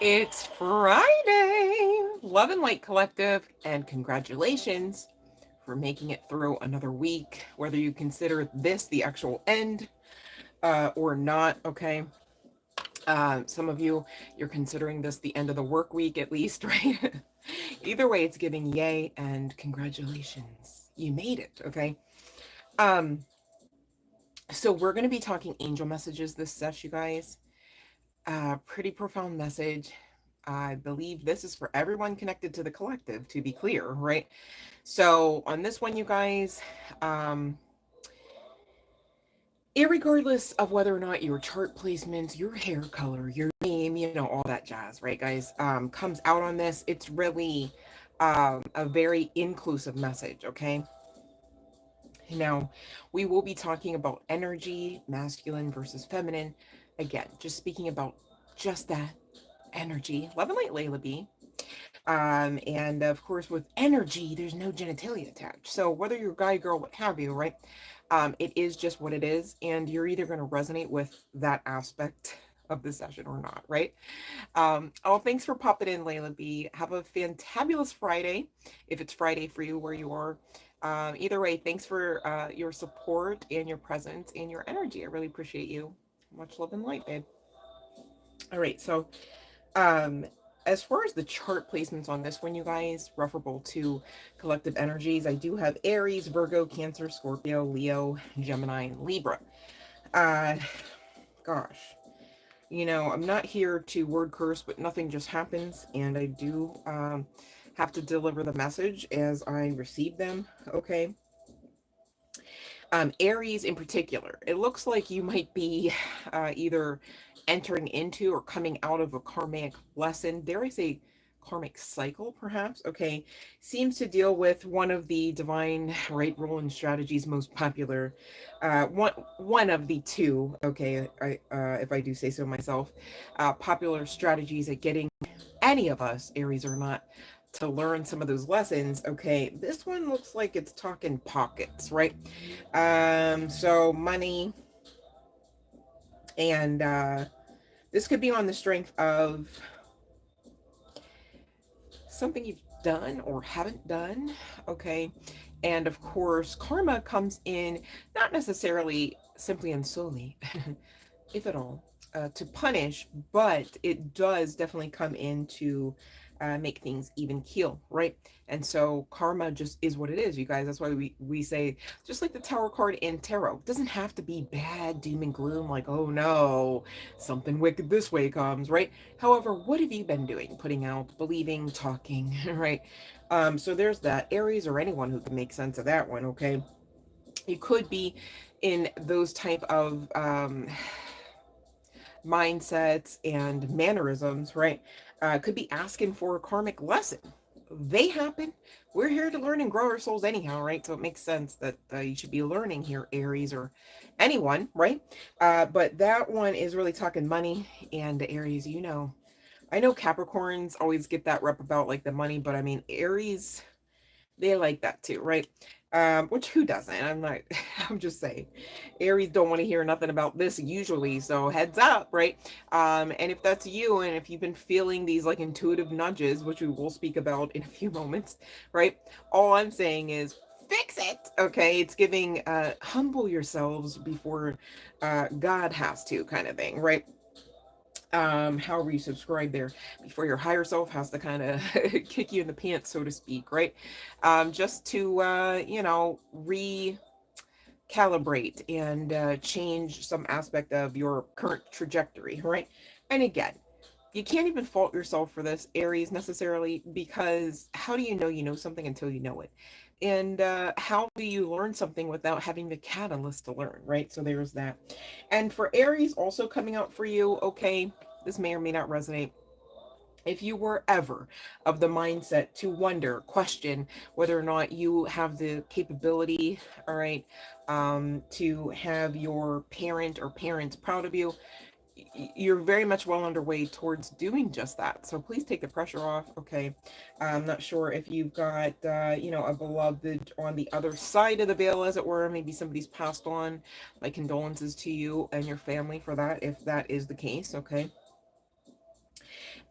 It's Friday, Love and Light Collective, and congratulations for making it through another week, whether you consider this the actual end or not, okay? Some of you, you're considering this the end of the work week at least, right? Either way, it's giving yay and congratulations. You made it, okay? Um, so we're going to be talking angel messages this session, you guys. Pretty profound message. I believe this is for everyone connected to the collective, to be clear, right? So on this one, you guys, um, irregardless of whether or not your chart placements, your hair color, your name, all that jazz, right, guys, comes out on this, it's really a very inclusive message, okay? Now, we will be talking about energy, masculine versus feminine. Again, just speaking about just that energy. Love and Light Layla B. And of course, with energy, there's no genitalia attached. So whether you're a guy, girl, what have you, right? It is just what it is, and you're either going to resonate with that aspect of the session or not, right? Oh, thanks for popping in, Layla B. Have a fantabulous Friday, if it's Friday for you where you are. Either way, thanks for your support and your presence and your energy. I really appreciate you. Much love and light, babe. All right, so um, as far as the chart placements on this one, you guys, referable to collective energies, I do have Aries, Virgo, Cancer, Scorpio, Leo, Gemini, and Libra. Uh, gosh, I'm not here to word curse, but nothing just happens, and I do have to deliver the message as I receive them, okay? Aries in particular, it looks like you might be either entering into or coming out of a karmic lesson. Dare I say karmic cycle, perhaps? Okay. Seems to deal with one of the divine right role and strategies most popular. One of the two, okay, if I do say so myself, popular strategies at getting any of us, Aries or not, to learn some of those lessons. Okay, this one looks like it's talking pockets, right? So money, and this could be on the strength of something you've done or haven't done, okay? And of course, karma comes in not necessarily simply and solely, if at all, to punish, but it does definitely come in to make things even keel, right? And so karma just is what it is, you guys. That's why we say, just like the Tower card in tarot, it doesn't have to be bad, doom and gloom, like, oh no, something wicked this way comes, right? However, what have you been doing? Putting out, believing, talking, right? So there's that. Aries or anyone who can make sense of that one, okay? You could be in those type of mindsets and mannerisms, right? Could be asking for a karmic lesson. They happen. We're here to learn and grow our souls anyhow, right? So it makes sense that you should be learning here, Aries or anyone, right? But that one is really talking money and Aries, I know Capricorns always get that rep about like the money, but I mean, Aries, they like that too, right? Which who doesn't? I'm not, I'm just saying. Aries don't want to hear nothing about this usually, so heads up, right? And if that's you, and if you've been feeling these like intuitive nudges, which we will speak about in a few moments, right? All I'm saying is fix it, okay? It's giving humble yourselves before God has to kind of thing, right? However you subscribe there, before your higher self has to kind of kick you in the pants, so to speak, right? Just to recalibrate and change some aspect of your current trajectory, right? And again, you can't even fault yourself for this, Aries, necessarily, because how do you know something until you know it? And how do you learn something without having the catalyst to learn, right? So there's that. And for Aries, also coming out for you, okay, this may or may not resonate. If you were ever of the mindset to wonder, question whether or not you have the capability, all right, to have your parent or parents proud of you, you're very much well underway towards doing just that. So please take the pressure off. Okay. I'm not sure if you've got, a beloved on the other side of the veil, as it were. Maybe somebody's passed on. My condolences to you and your family for that, if that is the case. Okay.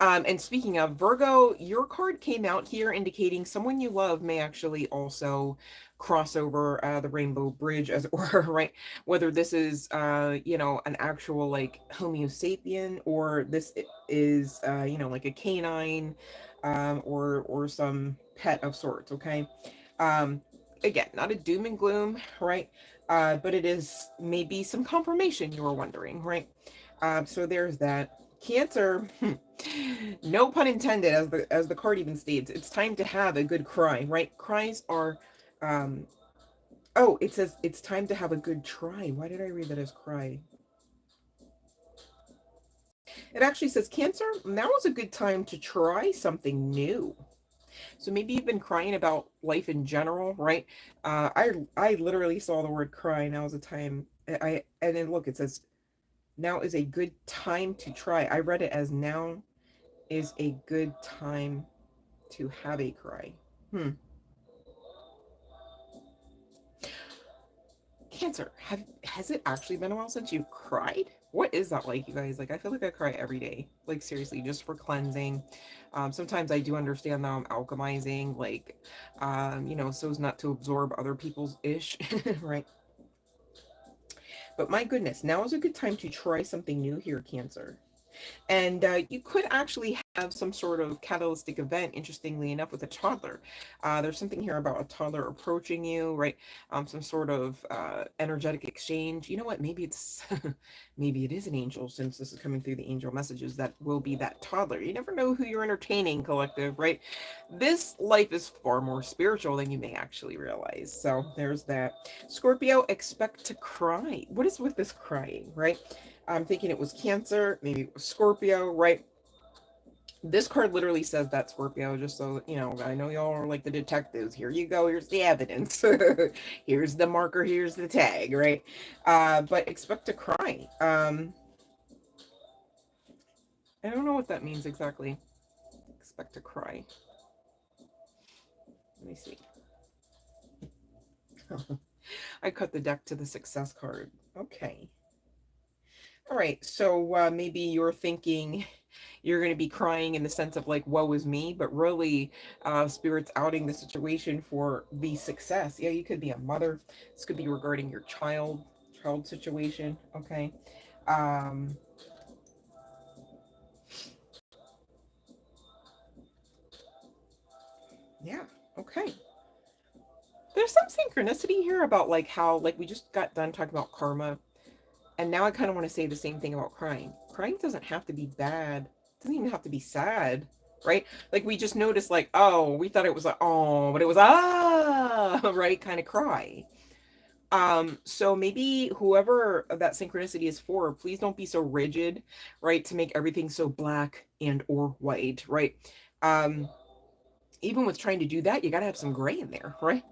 And speaking of Virgo, your card came out here indicating someone you love may actually also cross over the rainbow bridge, as it were, right? Whether this is, an actual like Homo sapien, or this is, like a canine, or some pet of sorts. Okay. Um, Again, not a doom and gloom, right? But it is maybe some confirmation you were wondering, right? So there's that. Cancer, no pun intended, as the card even states. It's time to have a good cry, right? Cries are, um, oh, it says it's time to have a good try. Why did I read that as cry? It actually says Cancer. Now is a good time to try something new. So maybe you've been crying about life in general, right? I literally saw the word cry. Now is a time. And then look, it says now is a good time to try. I read it as now is a good time to have a cry. Hmm. Cancer, has it actually been a while since you cried? What is that like, you guys? Like, I feel like I cry every day. Like, seriously, just for cleansing. Sometimes I do understand that I'm alchemizing, like, so as not to absorb other people's ish, right? But my goodness, now is a good time to try something new here, Cancer. And you could actually have some sort of catalytic event, interestingly enough, with a toddler. There's something here about a toddler approaching you, right? Some sort of energetic exchange. You know what? Maybe it's, maybe it is an angel, since this is coming through the angel messages, that will be that toddler. You never know who you're entertaining, collective, right? This life is far more spiritual than you may actually realize. So there's that. Scorpio, expect to cry. What is with this crying, right? I'm thinking it was Cancer, maybe it was Scorpio, right? This card literally says that, Scorpio, just so you know. I know y'all are like the detectives. Here you go. Here's the evidence. Here's the marker. Here's the tag, right? But expect to cry. I don't know what that means exactly. Expect to cry. Let me see. I cut the deck to the success card. Okay. All right. So maybe you're thinking you're going to be crying in the sense of like, woe is me, but really, spirit's outing the situation for the success. Yeah, you could be a mother. This could be regarding your child situation. Okay. Um, yeah. Okay. There's some synchronicity here about like how, like, we just got done talking about karma, and now I kind of want to say the same thing about crying. Crying doesn't have to be bad. It doesn't even have to be sad, right? Like, we just noticed, like, oh, we thought it was like, oh, but it was right, kind of cry. So maybe whoever that synchronicity is for, please don't be so rigid, right, to make everything so black and or white, right? Um, Even with trying to do that, you got to have some gray in there, right?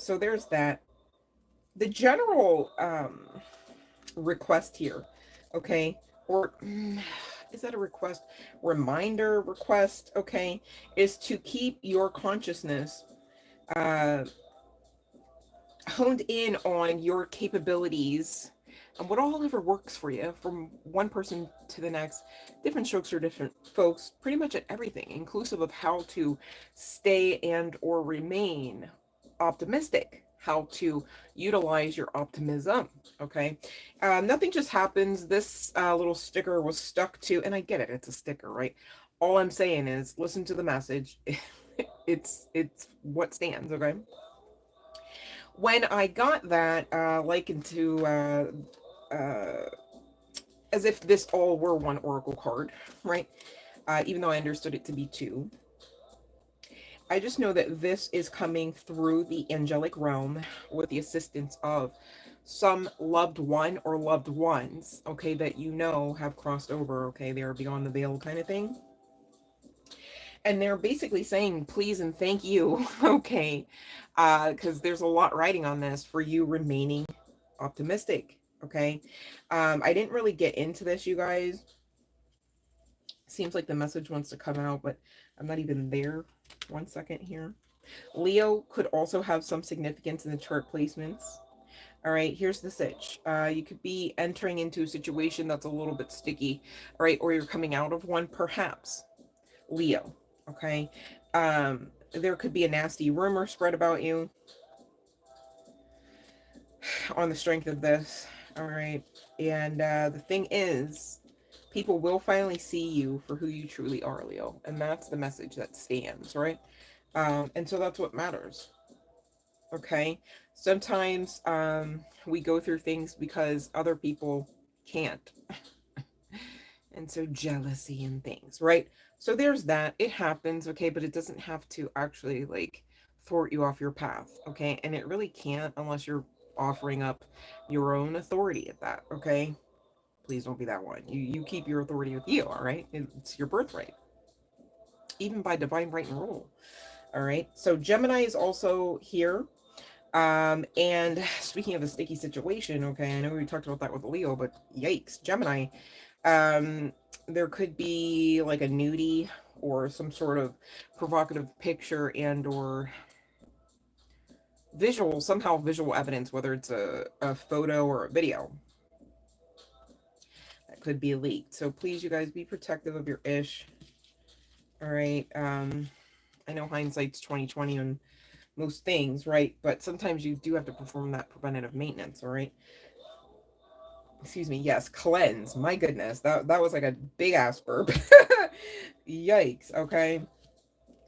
So there's that. The general request here, okay, or is that a request, reminder request, okay, is to keep your consciousness uh honed in on your capabilities and what all ever works for you, from one person to the next. Different strokes for different folks, pretty much at everything, inclusive of how to stay and or remain optimistic, how to utilize your optimism. Okay. Nothing just happens. This little sticker was stuck to, and I get it, it's a sticker, right? All I'm saying is listen to the message. It's what stands. Okay. When I got that, likened to, as if this all were one oracle card, right? Even though I understood it to be two, I just know that this is coming through the angelic realm with the assistance of some loved one or loved ones, okay, that you know have crossed over, okay, they are beyond the veil, kind of thing. And they're basically saying please and thank you, okay, because there's a lot riding on this for you remaining optimistic, okay. I didn't really get into this, you guys. Seems like the message wants to come out, but I'm not even there. One second here. Leo could also have some significance in the chart placements. All right, here's the sitch. You could be entering into a situation that's a little bit sticky, all right, or you're coming out of one, perhaps. Leo, okay? There could be a nasty rumor spread about you on the strength of this, all right? And the thing is, people will finally see you for who you truly are, Leo. And that's the message that stands, right? And so that's what matters. Okay. Sometimes we go through things because other people can't. And so jealousy and things, right? So there's that. It happens, okay, but it doesn't have to actually like thwart you off your path, okay? And it really can't unless you're offering up your own authority at that, okay? Please don't be that one. You keep your authority with you, all right? It's your birthright, even by divine right and rule. All right. So Gemini is also here. And speaking of a sticky situation, okay, I know we talked about that with Leo, but yikes, Gemini. There could be like a nudie or some sort of provocative picture and or visual, somehow visual evidence, whether it's a photo or a video that could be leaked. So please, you guys, be protective of your ish. All right. I know hindsight's 2020 on most things, right? But sometimes you do have to perform that preventative maintenance, all right? Excuse me, yes, cleanse. My goodness, that was like a big ass burp. Yikes, okay?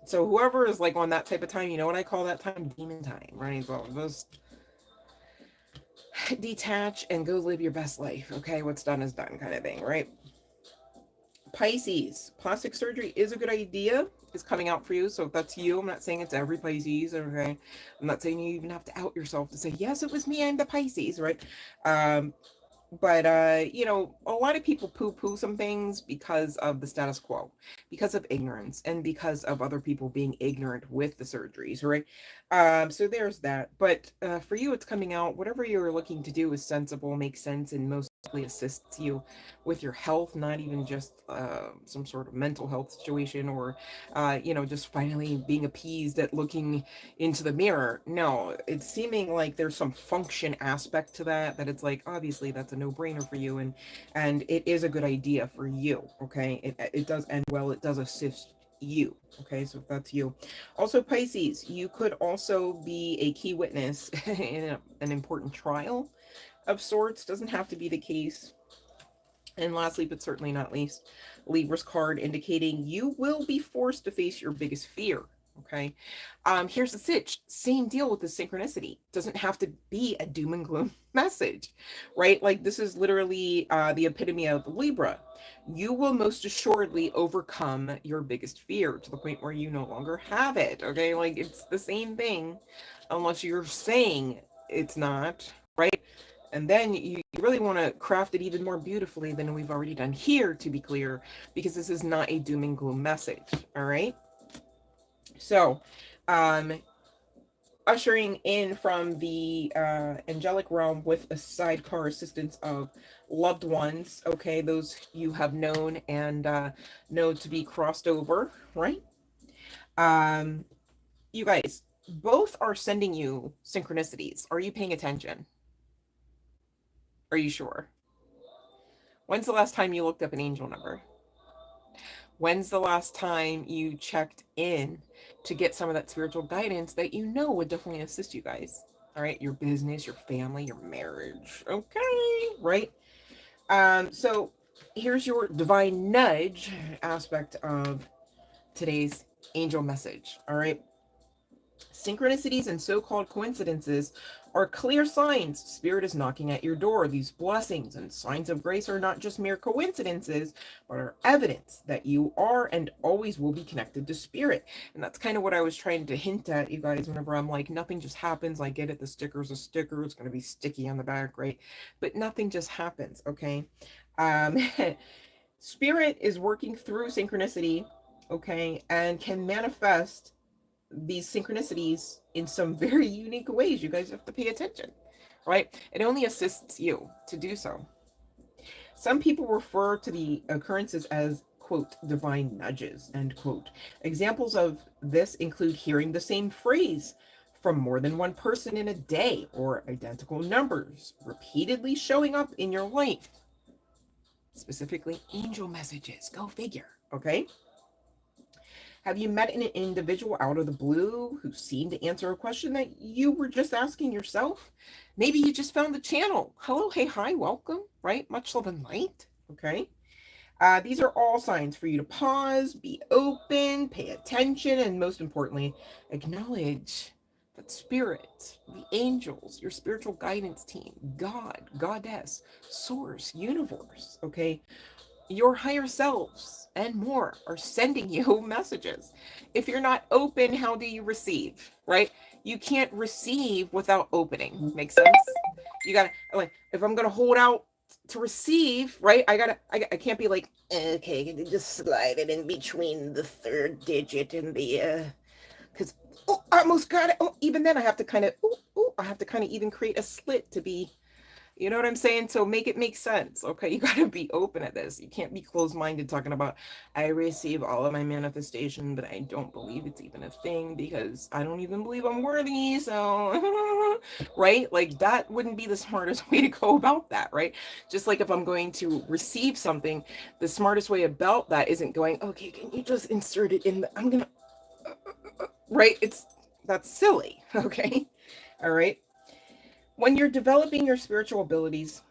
So whoever is like on that type of time, you know what I call that time? Demon time, right? So just detach and go live your best life, okay? What's done is done kind of thing, right? Pisces, plastic surgery is a good idea. It's coming out for you. So if that's you, I'm not saying it's every Pisces, okay? I'm not saying you even have to out yourself to say, yes, it was me, I'm the Pisces, right? But you know, a lot of people poo-poo some things because of the status quo, because of ignorance, and because of other people being ignorant with the surgeries, right? So there's that. But for you, it's coming out. Whatever you're looking to do is sensible, makes sense, and most likely assists you with your health, not even just some sort of mental health situation or you know, just finally being appeased at looking into the mirror. No, it's seeming like there's some function aspect to that, that it's like obviously that's a no-brainer for you, and it is a good idea for you, okay? It does end well, it does assist you, okay? So if that's you. Also, Pisces, you could also be a key witness in an important trial of sorts. Doesn't have to be the case. And lastly, but certainly not least, Libra's card indicating you will be forced to face your biggest fear. Okay. Here's the sitch. Same deal with the synchronicity. Doesn't have to be a doom and gloom message, right? Like this is literally the epitome of Libra. You will most assuredly overcome your biggest fear to the point where you no longer have it. Okay. Like it's the same thing, unless you're saying it's not, right? And then you really want to craft it even more beautifully than we've already done here, to be clear, because this is not a doom and gloom message. All right. So, ushering in from the angelic realm with a sidecar assistance of loved ones. Okay. Those you have known and know to be crossed over, right? Um, you guys both are sending you synchronicities. Are you paying attention? Are you sure? When's the last time you looked up an angel number? When's the last time you checked in to get some of that spiritual guidance that you know would definitely assist you guys? All right, your business, your family, your marriage. Okay, right? So here's your divine nudge aspect of today's angel message. All right. Synchronicities and so-called coincidences are clear signs Spirit is knocking at your door. These blessings and signs of grace are not just mere coincidences, but are evidence that you are and always will be connected to Spirit. And that's kind of what I was trying to hint at, you guys, whenever I'm like, nothing just happens. I get it, the sticker's a sticker, it's going to be sticky on the back, right? But nothing just happens, okay? Um, Spirit is working through synchronicity, okay, and can manifest these synchronicities in some very unique ways. You guys have to pay attention, right? It only assists you to do so. Some people refer to the occurrences as, quote, divine nudges, end quote. Examples of this include hearing the same phrase from more than one person in a day, or identical numbers repeatedly showing up in your life. Specifically, angel messages. Go figure. Okay. Have you met an individual out of the blue who seemed to answer a question that you were just asking yourself? Maybe you just found the channel. Hello, hey, hi, welcome, right? Much love and light. Okay. These are all signs for you to pause, be open, pay attention, and most importantly, acknowledge that spirit, the angels, your spiritual guidance team, God, goddess, source, universe, okay, your higher selves and more are sending you messages. If you're not open, how do you receive, right? You can't receive without opening. Make sense? You gotta, like, if I'm gonna hold out to receive, right? I can't be like, okay, just slide it in between the third digit and the, because, oh, I almost got it. Oh, even then I have to kind of, I have to kind of even create a slit to be, you know what I'm saying? So make it make sense. Okay. You got to be open at this. You can't be closed minded talking about, I receive all of my manifestation, but I don't believe it's even a thing because I don't even believe I'm worthy. So, right? Like that wouldn't be the smartest way to go about that. Right. Just like if I'm going to receive something, the smartest way about that isn't going, okay, can you just insert it in I'm going to, right? That's silly. Okay. All right. When you're developing your spiritual abilities,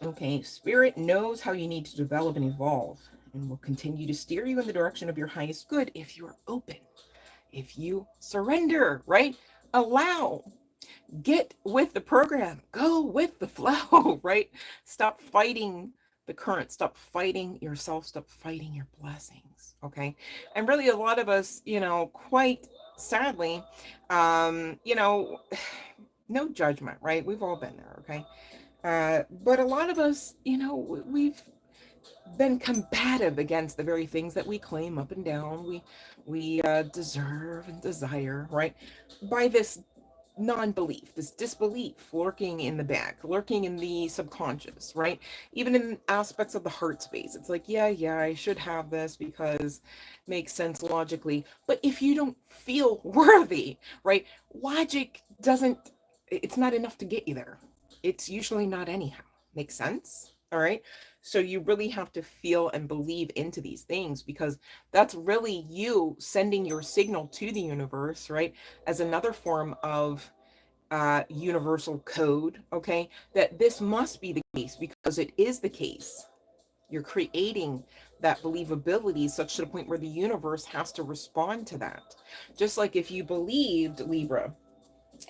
okay, spirit knows how you need to develop and evolve and will continue to steer you in the direction of your highest good if you're open, if you surrender, right? Allow, get with the program, go with the flow, right? Stop fighting the current, stop fighting yourself, stop fighting your blessings, okay? And really, a lot of us, quite sadly, no judgment, right? We've all been there, okay? But a lot of us, we've been combative against the very things that we claim up and down we deserve and desire, right? By this non-belief, this disbelief lurking in the back, lurking in the subconscious, right? Even in aspects of the heart space. It's like, yeah, I should have this because it makes sense logically. But if you don't feel worthy, right? Logic doesn't, it's not enough to get you there. It's usually not anyhow. Makes sense? All right. So you really have to feel and believe into these things because that's really you sending your signal to the universe, right? As another form of universal code, okay? That this must be the case because it is the case. You're creating that believability such to the point where the universe has to respond to that. Just like if you believed, Libra,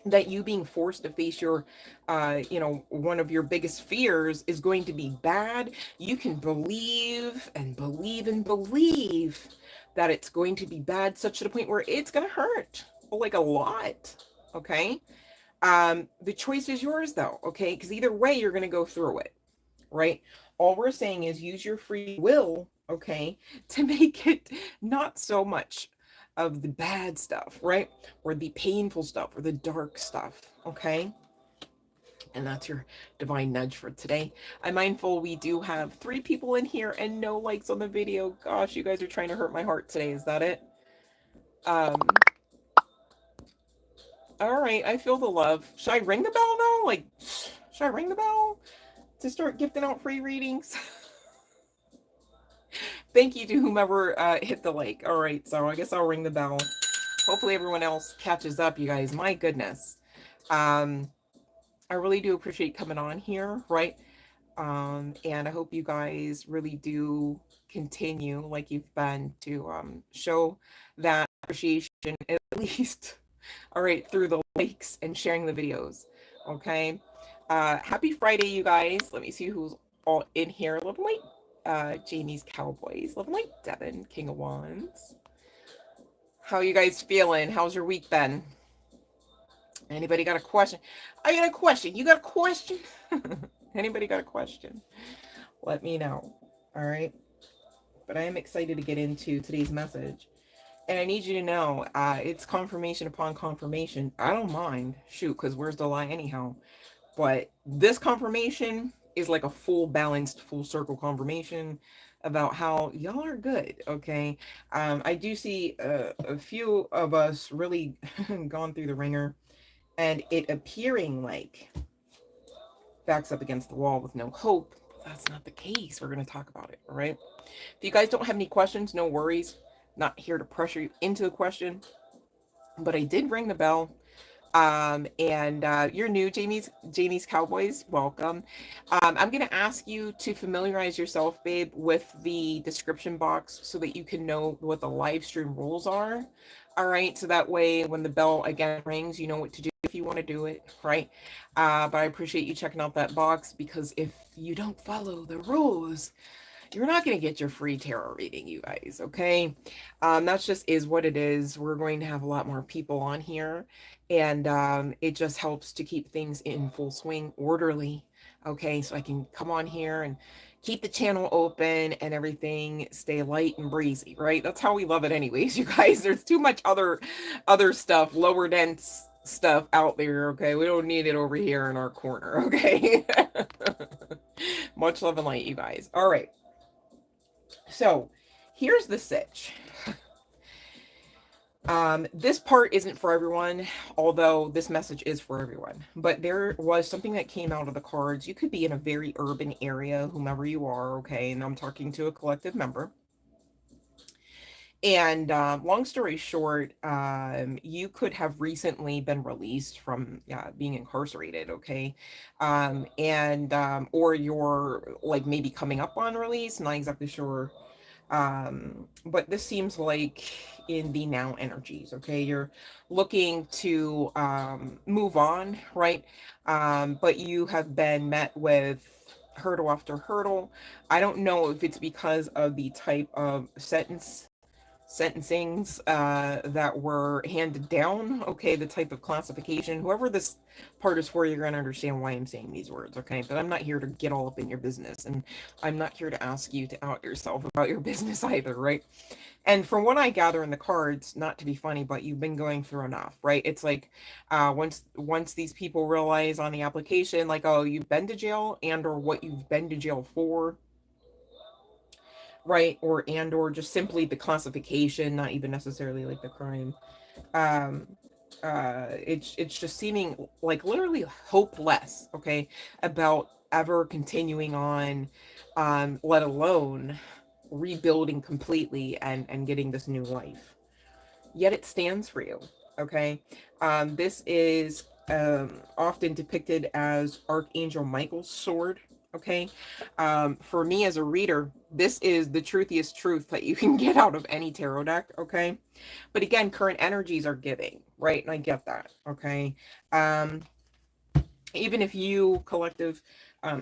that you being forced to face your one of your biggest fears is going to be bad, you can believe and believe and believe that it's going to be bad such to the point where it's going to hurt like a lot. Okay. The choice is yours though. Okay, because either way you're going to go through it, right? All we're saying is use your free will, okay, to make it not so much of the bad stuff, right? Or the painful stuff or the dark stuff, okay? And that's your divine nudge for today. I'm mindful we do have 3 people in here and no likes on the video. Gosh, you guys are trying to hurt my heart today. Is that it? All right, I feel the love. Should I ring the bell though? Like, should I ring the bell to start gifting out free readings? Thank you to whomever hit the like. All right, so I guess I'll ring the bell. Hopefully everyone else catches up, you guys. My goodness. I really do appreciate coming on here, right? And I hope you guys really do continue like you've been to show that appreciation at least, all right, through the likes and sharing the videos, okay? Happy Friday, you guys. Let me see who's all in here. Love and light. Jamie's Cowboys. Love and light. Devin, King of Wands. How you guys feeling? How's your week been? Anybody got a question? I got a question. You got a question? Anybody got a question? Let me know. All right. But I am excited to get into today's message. And I need you to know, it's confirmation upon confirmation. I don't mind. Shoot, because where's the lie anyhow? But this confirmation is like a full balanced, full circle confirmation. about how y'all are good. Okay. I do see a few of us really gone through the ringer, and it appearing like backs up against the wall with no hope. That's not the case. We're going to talk about it. All right. If you guys don't have any questions, no worries. Not here to pressure you into a question, but I did ring the bell. And you're new, Jamie's Cowboys. Welcome. I'm gonna ask you to familiarize yourself, babe, with the description box so that you can know what the live stream rules are. All right, so that way when the bell again rings, you know what to do if you want to do it, right? But I appreciate you checking out that box, because if you don't follow the rules, you're not going to get your free tarot reading, you guys, okay? That's just is what it is. We're going to have a lot more people on here, and it just helps to keep things in full swing, orderly, okay? So I can come on here and keep the channel open and everything stay light and breezy, right? That's how we love it anyways, you guys. There's too much other stuff, lower dense stuff out there, okay? We don't need it over here in our corner, okay? Much love and light, you guys. All right. So here's the sitch. This part isn't for everyone, although this message is for everyone. But there was something that came out of the cards. You could be in a very urban area, whomever you are, okay? And I'm talking to a collective member. And long story short, you could have recently been released from being incarcerated, okay? Or you're like maybe coming up on release, not exactly sure, but this seems like in the now energies, okay? You're looking to move on, right? But you have been met with hurdle after hurdle. I don't know if it's because of the type of sentencings that were handed down, okay, the type of classification. Whoever this part is for, you're going to understand why I'm saying these words, okay? But I'm not here to get all up in your business, and I'm not here to ask you to out yourself about your business either, right? And from what I gather in the cards, not to be funny, but you've been going through enough, right? It's like once these people realize on the application, like, oh, you've been to jail, and or what you've been to jail for, right? Or just simply the classification, not even necessarily like the crime. um it's just seeming like literally hopeless, okay, about ever continuing on, let alone rebuilding completely and getting this new life. Yet it stands for you, okay? This is often depicted as Archangel Michael's sword, okay? For me as a reader, this is the truthiest truth that you can get out of any tarot deck, okay? But again, current energies are giving, right? And I get that, okay? Um, Even if you, collective,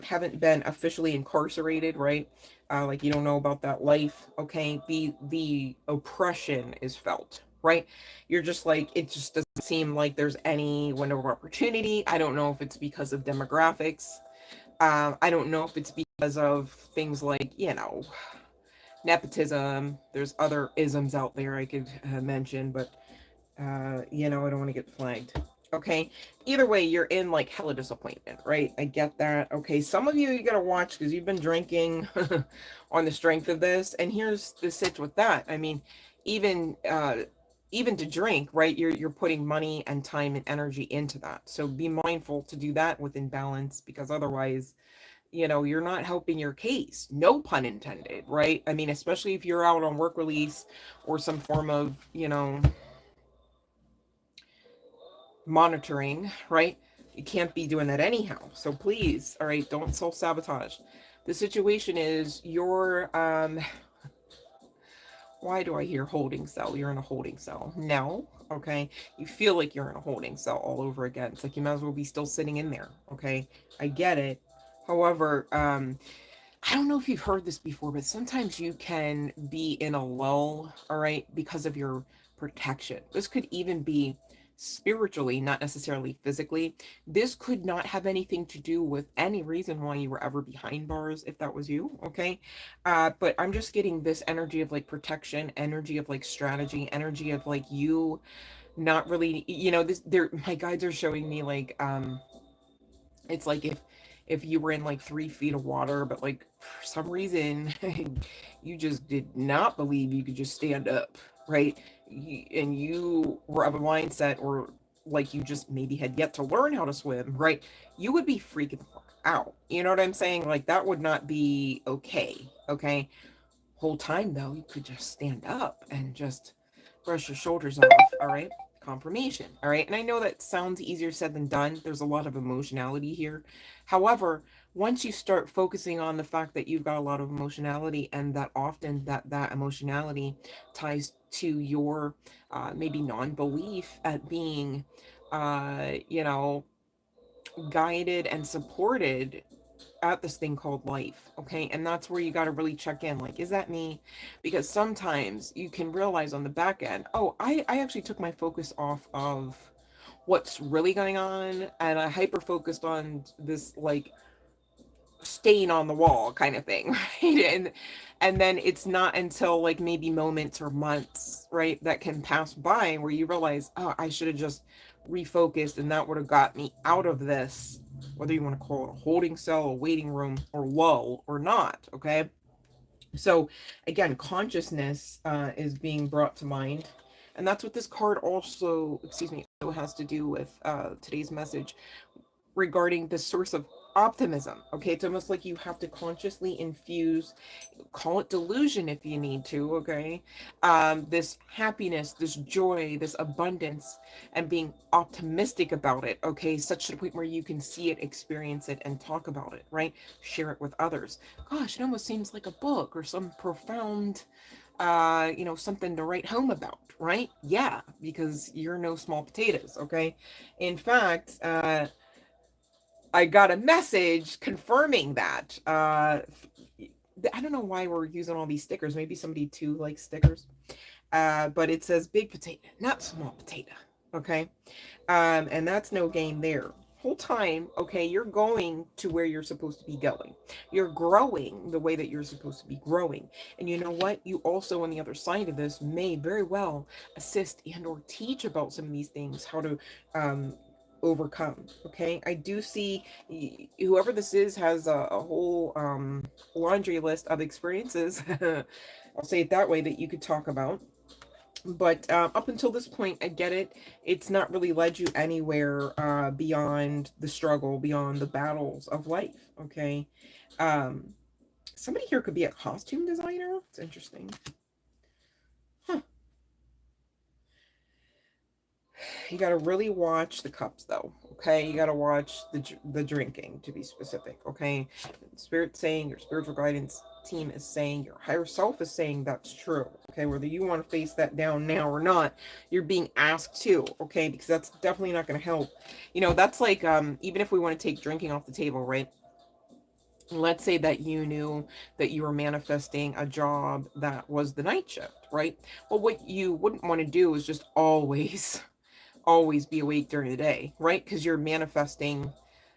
haven't been officially incarcerated, right? Like you don't know about that life, okay? The oppression is felt, right? You're just like, it just doesn't seem like there's any window of opportunity. I don't know if it's because of demographics. I don't know if it's because of things like, nepotism. There's other isms out there I could mention, but I don't want to get flagged. Okay. Either way, you're in like hella disappointment, right? I get that. Okay. Some of you gotta watch because you've been drinking on the strength of this. And here's the sitch with that. I mean, even even to drink, right? You're putting money and time and energy into that. So be mindful to do that within balance, because otherwise, you're not helping your case. No pun intended, right? I mean, especially if you're out on work release or some form of, monitoring, right? You can't be doing that anyhow. So please, all right, don't self-sabotage. The situation is you're why do I hear holding cell? You're in a holding cell. No, okay. You feel like you're in a holding cell all over again. It's like you might as well be still sitting in there, okay? I get it. However, I don't know if you've heard this before, but sometimes you can be in a lull, all right, because of your protection. This could even be spiritually, not necessarily physically. This could not have anything to do with any reason why you were ever behind bars, if that was you, okay? But I'm just getting this energy of like protection, energy of like strategy, energy of like you not really, this, my guides are showing me like, it's like if you were in like 3 feet of water, but like for some reason you just did not believe you could just stand up, right? And you were of a mindset, or like you just maybe had yet to learn how to swim, right? You would be freaking the fuck out. You know what I'm saying? Like that would not be okay. Okay. Whole time though, you could just stand up and just brush your shoulders off. All right. Confirmation. All right. And I know that sounds easier said than done. There's a lot of emotionality here. However, once you start focusing on the fact that you've got a lot of emotionality, and that often that emotionality ties to your maybe non-belief at being you know, guided and supported at this thing called life. Okay. And that's where you got to really check in, like, is that me? Because sometimes you can realize on the back end, oh, I actually took my focus off of what's really going on, and I hyper focused on this like stain on the wall kind of thing. Right. And then it's not until like maybe moments or months, right, that can pass by where you realize, oh, I should have just refocused, and that would have got me out of this, whether you want to call it a holding cell, a waiting room, or lull or not. Okay. So again, consciousness is being brought to mind, and that's what this card also, excuse me, also has to do with today's message regarding the source of optimism. Okay, it's almost like you have to consciously infuse, call it delusion if you need to, okay, this happiness, this joy, this abundance, and being optimistic about it, okay, such to the point where you can see it, experience it, and talk about it, right? Share it with others. Gosh, it almost seems like a book or some profound you know, something to write home about, right? Yeah, because you're no small potatoes, okay? In fact, I got a message confirming that. I don't know why we're using all these stickers. Maybe somebody too likes stickers. But it says big potato, not small potato. Okay. And that's no game there. Whole time, okay, you're going to where you're supposed to be going. You're growing the way that you're supposed to be growing. And you know what? You also, on the other side of this, may very well assist and or teach about some of these things, how to overcome. Okay. I do see whoever this is has a whole laundry list of experiences. I'll say it that way, that you could talk about. But up until this point, I get it. It's not really led you anywhere beyond the struggle, beyond the battles of life. Okay. Um, Somebody here could be a costume designer. It's interesting. Huh. You got to really watch the cups, though. Okay. You got to watch the drinking, to be specific. Okay. Spirit saying, your spiritual guidance team is saying, your higher self is saying that's true. Okay. Whether you want to face that down now or not, you're being asked to. Okay. Because that's definitely not going to help. You know, that's like, even if we want to take drinking off the table, right? Let's say that you knew that you were manifesting a job that was the night shift, right? Well, what you wouldn't want to do is just always always be awake during the day, right? Because you're manifesting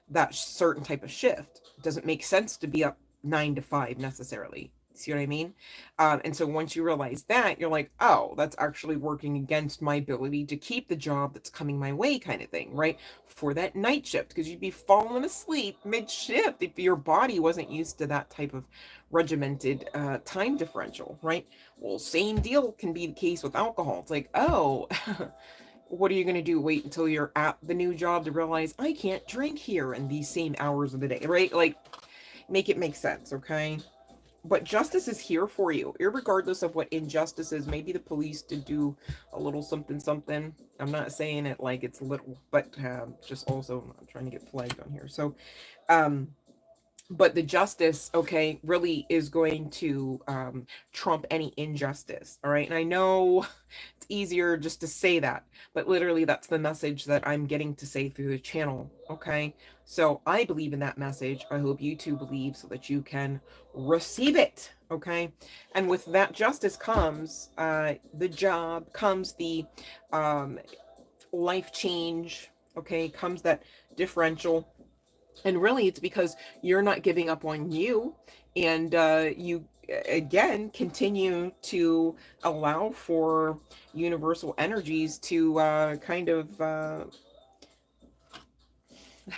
that certain type of shift. It doesn't make sense to be up 9 to 5 necessarily. See what I mean? And so once you realize that, you're like, oh, that's actually working against my ability to keep the job that's coming my way, kind of thing, right? For that night shift, because you'd be falling asleep mid shift if your body wasn't used to that type of regimented time differential, right? Well, same deal can be the case with alcohol. It's like, oh, what are you going to do? Wait until you're at the new job to realize I can't drink here in these same hours of the day, right? Like, make it make sense, okay? But justice is here for you, regardless of what injustice is. Maybe the police did do a little something, something. I'm not saying it like it's little, but just also I'm trying to get flagged on here. So, um, but the justice, okay, really is going to trump any injustice. All right. And I know it's easier just to say that, but literally that's the message that I'm getting to say through the channel. Okay. So I believe in that message. I hope you too believe, so that you can receive it. Okay. And with that justice comes the job, comes the life change. Okay. Comes that differential. And really, it's because you're not giving up on you, and you again continue to allow for universal energies to kind of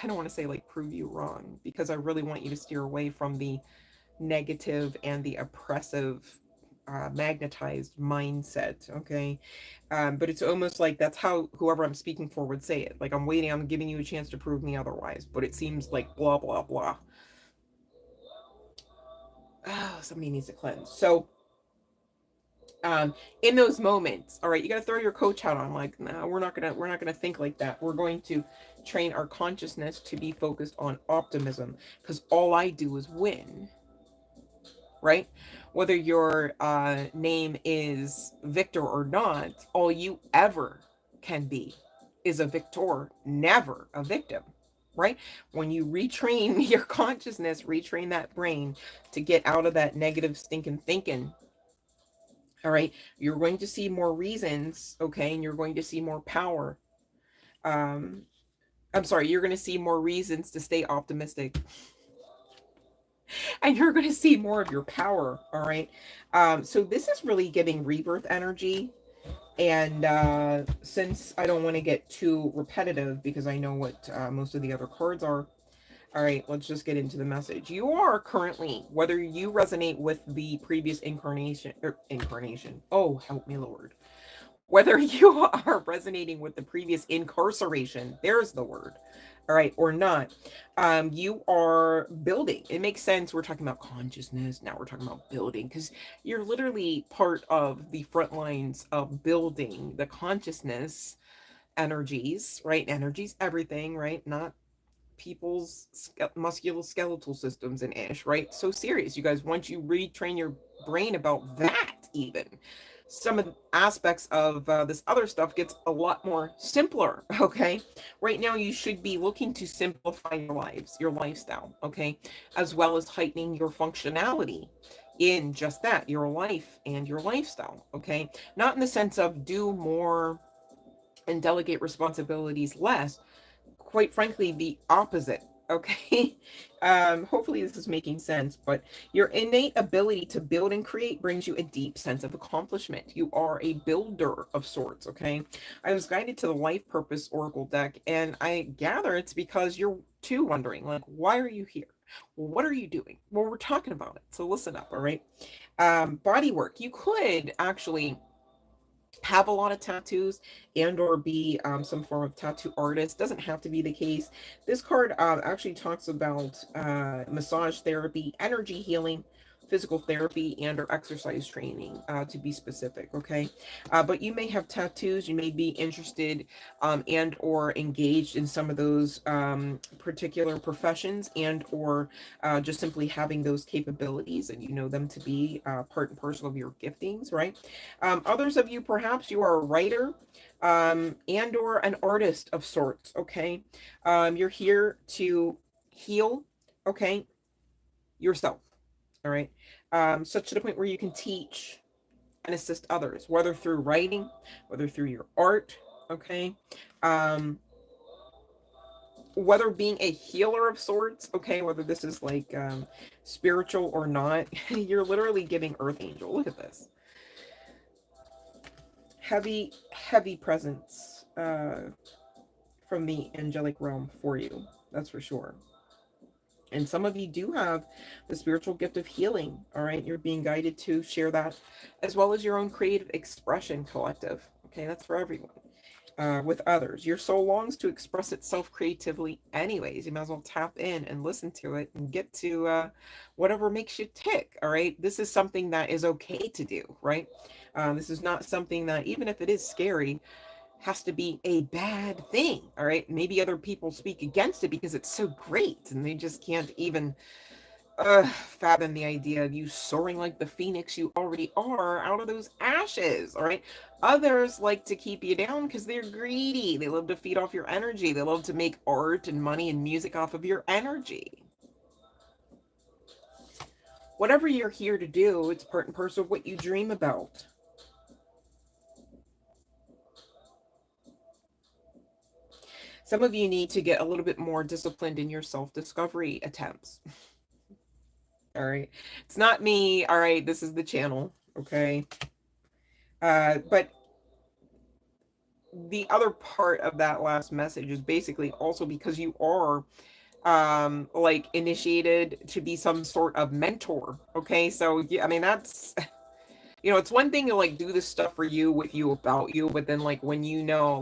I don't want to say like prove you wrong, because I really want you to steer away from the negative and the oppressive, magnetized mindset. Okay. But it's almost like that's how whoever I'm speaking for would say it. Like, I'm waiting, I'm giving you a chance to prove me otherwise, but it seems like blah, blah, blah. Oh, somebody needs to cleanse. So, in those moments, all right, you got to throw your coach hat on. Like, no, we're not gonna think like that. We're going to train our consciousness to be focused on optimism, because all I do is win, right? Whether your name is Victor or not, all you ever can be is a victor, never a victim, right? When you retrain your consciousness, retrain that brain to get out of that negative stinking thinking, all right, you're going to see more reasons, okay, and you're going to see more power. Um, I'm sorry, you're going to see more reasons to stay optimistic, and you're going to see more of your power, all right? So this is really giving rebirth energy. And since I don't want to get too repetitive, because I know what most of the other cards are, all right, let's just get into the message. You are currently, whether you resonate with the previous incarnation, oh, help me, Lord. Whether you are resonating with the previous incarceration, there's the word, all right, or not, you are building. It makes sense. We're talking about consciousness. Now we're talking about building, because you're literally part of the front lines of building the consciousness energies, right? Energies, everything, right? Not people's musculoskeletal systems and ish, right? So serious, you guys. Once you retrain your brain about that, even some of the aspects of this other stuff gets a lot more simpler. Okay, right now you should be looking to simplify your lives, your lifestyle, okay, as well as heightening your functionality in just that, your life and your lifestyle. Okay, not in the sense of do more and delegate responsibilities less, quite frankly the opposite. Okay. Hopefully this is making sense, but your innate ability to build and create brings you a deep sense of accomplishment. You are a builder of sorts. Okay, I was guided to the life purpose oracle deck, and I gather it's because you're too wondering, like, why are you here? Well, what are you doing? Well, we're talking about it, so listen up. All right. Body work, you could actually have a lot of tattoos and or be some form of tattoo artist. Doesn't have to be the case. This card actually talks about massage therapy, energy healing, physical therapy, and or exercise training, to be specific. Okay, but you may have tattoos. You may be interested and or engaged in some of those particular professions, and or just simply having those capabilities, and you know them to be part and parcel of your giftings, right? Others of you, perhaps you are a writer and or an artist of sorts. Okay, you're here to heal, okay, yourself, all right, such to the point where you can teach and assist others, whether through writing, whether through your art, okay, um, whether being a healer of sorts, okay, whether this is like spiritual or not. You're literally giving earth angel. Look at this heavy presence from the angelic realm for you, that's for sure. And some of you do have the spiritual gift of healing, all right? You're being guided to share that, as well as your own creative expression collective, okay? That's for everyone. With others, your soul longs to express itself creatively anyways. You might as well tap in and listen to it and get to whatever makes you tick, all right? This is something that is okay to do, right? This is not something that, even if it is scary, has to be a bad thing, all right? Maybe other people speak against it because it's so great and they just can't even fathom the idea of you soaring like the phoenix you already are out of those ashes, all right? Others like to keep you down because they're greedy. They love to feed off your energy. They love to make art and money and music off of your energy. Whatever you're here to do, it's part and parcel of what you dream about. Some of you need to get a little bit more disciplined in your self-discovery attempts. All right. It's not me. All right. This is the channel. Okay. But the other part of that last message is basically also because you are like initiated to be some sort of mentor. Okay, so yeah, I mean that's it's one thing to like do this stuff for you, with you, about you, but then like when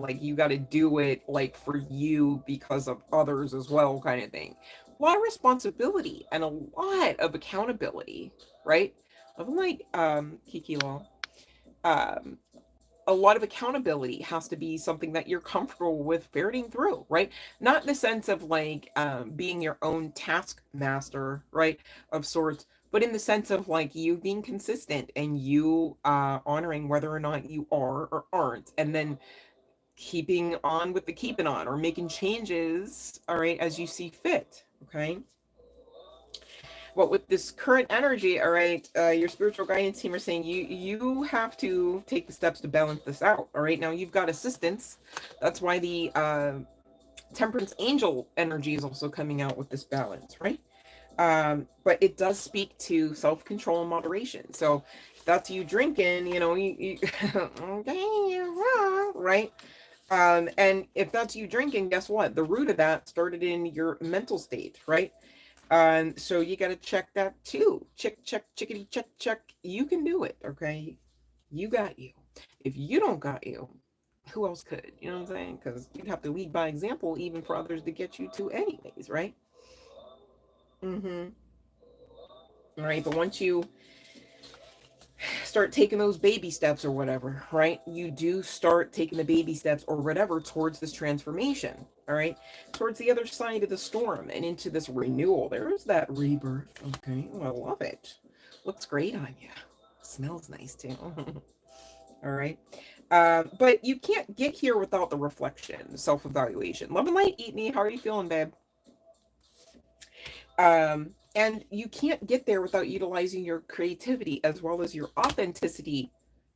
like you got to do it like for you because of others as well, kind of thing. A lot of responsibility and a lot of accountability, right? Of like Kiki Law, um a lot of accountability has to be something that you're comfortable with ferreting through, right? Not in the sense of like being your own taskmaster, right, of sorts, but in the sense of like you being consistent and you honoring whether or not you are or aren't, and then keeping on with the keeping on, or making changes, all right, as you see fit, okay? But with this current energy, all right, your spiritual guidance team are saying you have to take the steps to balance this out. All right, now you've got assistance. That's why the temperance angel energy is also coming out with this balance, right? But it does speak to self-control and moderation. So if that's you drinking, you okay, right? And if that's you drinking, guess what? The root of that started in your mental state, right? So you got to check that too. Check, chickadee, check. You can do it, okay? You got you. If you don't got you, who else could? You know what I'm saying? Because you'd have to lead by example, even for others to get you to, anyways, right? Mm-hmm. All right, but once you start taking those baby steps or whatever, right? You do start taking the baby steps or whatever towards this transformation, all right? Towards the other side of the storm and into this renewal. There's that rebirth, okay? Oh, I love it. Looks great on you. Smells nice too. All right. But you can't get here without the reflection, self-evaluation. Love and light, eat me. How are you feeling, babe? And you can't get there without utilizing your creativity as well as your authenticity,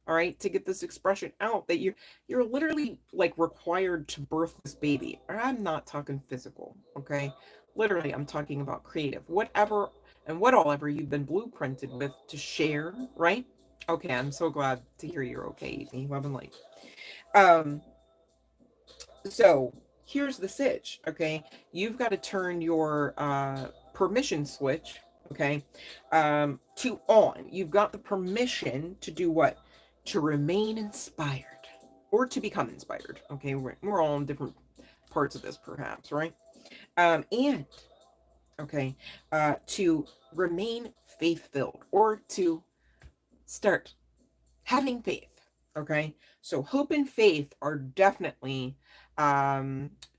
all right, to get this expression out that you're literally like required to birth this baby. I'm not talking physical, okay? Literally, I'm talking about creative, whatever and what all ever you've been blueprinted with to share, right? Okay, I'm so glad to hear you're okay, Amy. Love and light. Um, so here's the sitch, okay? You've got to turn your permission switch, okay, to on. You've got the permission to do what? To remain inspired or to become inspired, okay? We're all in different parts of this, perhaps, right? And, okay, to remain faith filled or to start having faith, okay? So hope and faith are definitely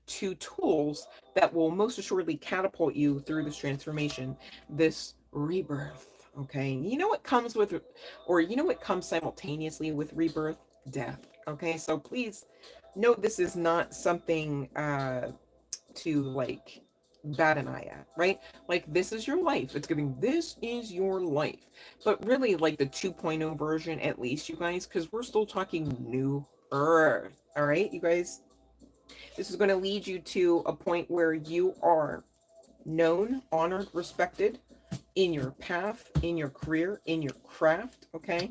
two tools that will most assuredly catapult you through this transformation, this rebirth, okay? You know what comes with, or you know what comes simultaneously with rebirth? Death, okay? So please note, this is not something to like bat an eye at, right? Like, this is your life. It's giving, this is your life. But really, like the 2.0 version, at least, you guys, because we're still talking new earth. All right, you guys, this is going to lead you to a point where you are known, honored, respected in your path, in your career, in your craft, okay?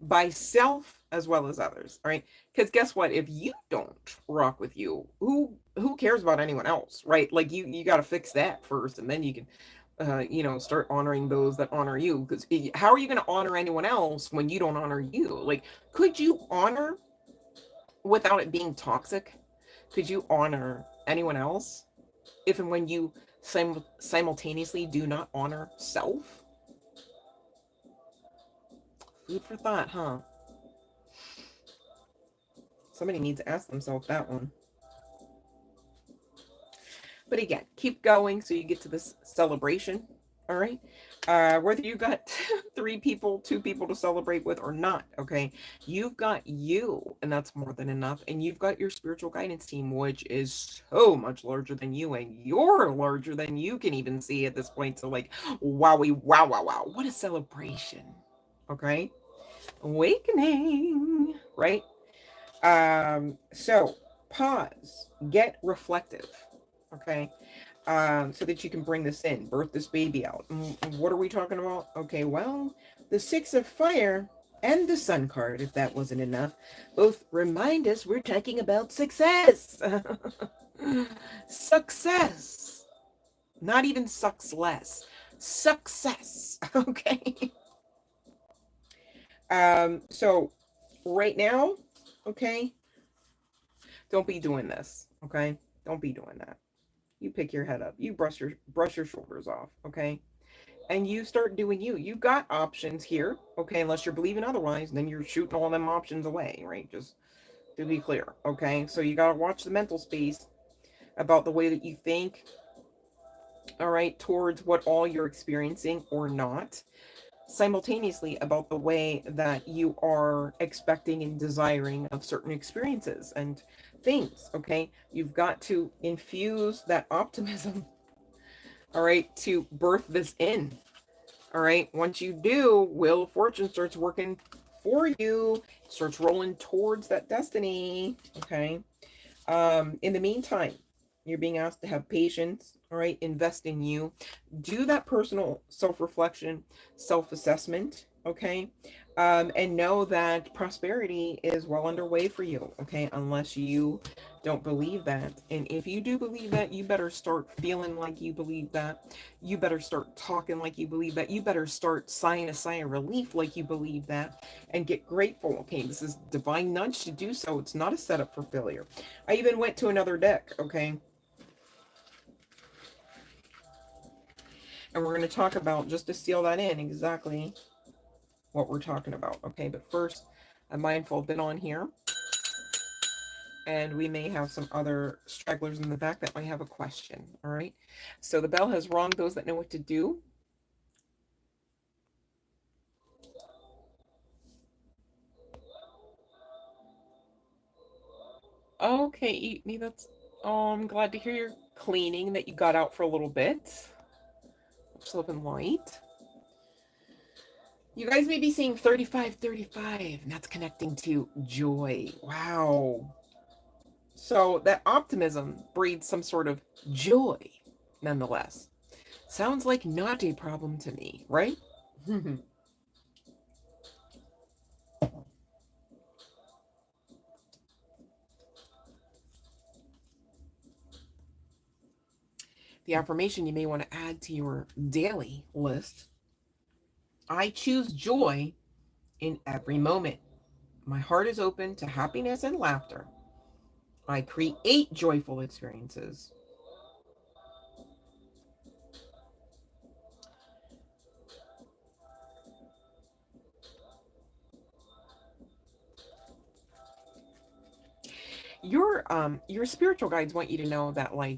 By self as well as others, all right? Because guess what? If you don't rock with you, who cares about anyone else, right? Like you got to fix that first, and then you can start honoring those that honor you. Because how are you going to honor anyone else when you don't honor you? Like, could you honor without it being toxic? Could you honor anyone else if and when you simultaneously do not honor self? Food for thought, huh? Somebody needs to ask themselves that one. But again, keep going so you get to this celebration. All right. Whether you got 3 people, 2 people to celebrate with or not, okay, you've got you, and that's more than enough. And you've got your spiritual guidance team, which is so much larger than you, and you're larger than you can even see at this point. So, like, wowie, wow, wow, wow. What a celebration. Okay. Awakening, right? So pause, get reflective, okay? So that you can bring this in, birth this baby out. What are we talking about? Okay, well, the 6 of fire and the Sun card, if that wasn't enough, both remind us we're talking about success. Success. Not even sucks less. Success. Okay. So right now, okay, don't be doing this. Okay. Don't be doing that. You pick your head up. You brush your shoulders off. Okay. And you start doing you. You got options here. Okay. Unless you're believing otherwise, then you're shooting all them options away, right? Just to be clear. Okay. So you got to watch the mental space about the way that you think, all right, towards what all you're experiencing or not, simultaneously about the way that you are expecting and desiring of certain experiences and things. Okay. You've got to infuse that optimism, all right, to birth this in. All right. Once you do, Wheel of Fortune starts working for you, starts rolling towards that destiny. Okay. In the meantime, you're being asked to have patience, all right, invest in you, do that personal self-reflection, self-assessment, okay, and know that prosperity is well underway for you, okay, unless you don't believe that. And if you do believe that, you better start feeling like you believe that. You better start talking like you believe that. You better start sighing a sigh of relief like you believe that, and get grateful. Okay, this is divine nudge to do so. It's not a setup for failure. I even went to another deck, okay? And we're going to talk about, just to seal that in, exactly what we're talking about, okay? But first, I'm mindful, been on here, and we may have some other stragglers in the back that might have a question, all right? So the bell has rung. Those that know what to do. Okay, eat me. That's. Oh, I'm glad to hear you're cleaning, that you got out for a little bit. It's looking light. You guys may be seeing 3535, and that's connecting to joy. Wow. So that optimism breeds some sort of joy, nonetheless. Sounds like not a problem to me, right? The affirmation you may want to add to your daily list: I choose joy in every moment. My heart is open to happiness and laughter. I create joyful experiences. Your spiritual guides want you to know that, like,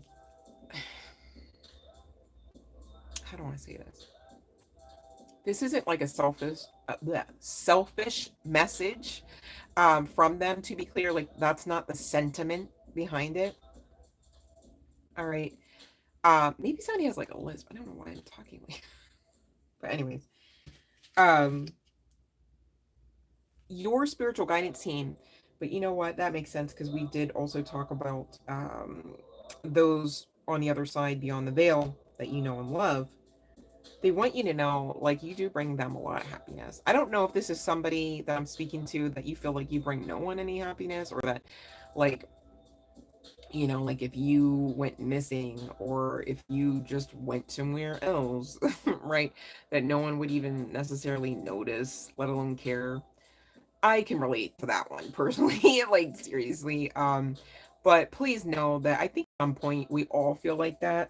how do I say this? This isn't like a selfish message from them, to be clear. Like, that's not the sentiment behind it. All right. Maybe somebody has like a list, but I don't know why I'm talking like. But anyways, um, your spiritual guidance team. But you know what? That makes sense, because we did also talk about those on the other side beyond the veil that you know and love. They want you to know, like, you do bring them a lot of happiness. I don't know if this is somebody that I'm speaking to that you feel like you bring no one any happiness, or that, like, like if you went missing, or if you just went somewhere else, right, that no one would even necessarily notice, let alone care. I can relate to that one personally, like, seriously. But please know that I think at some point we all feel like that.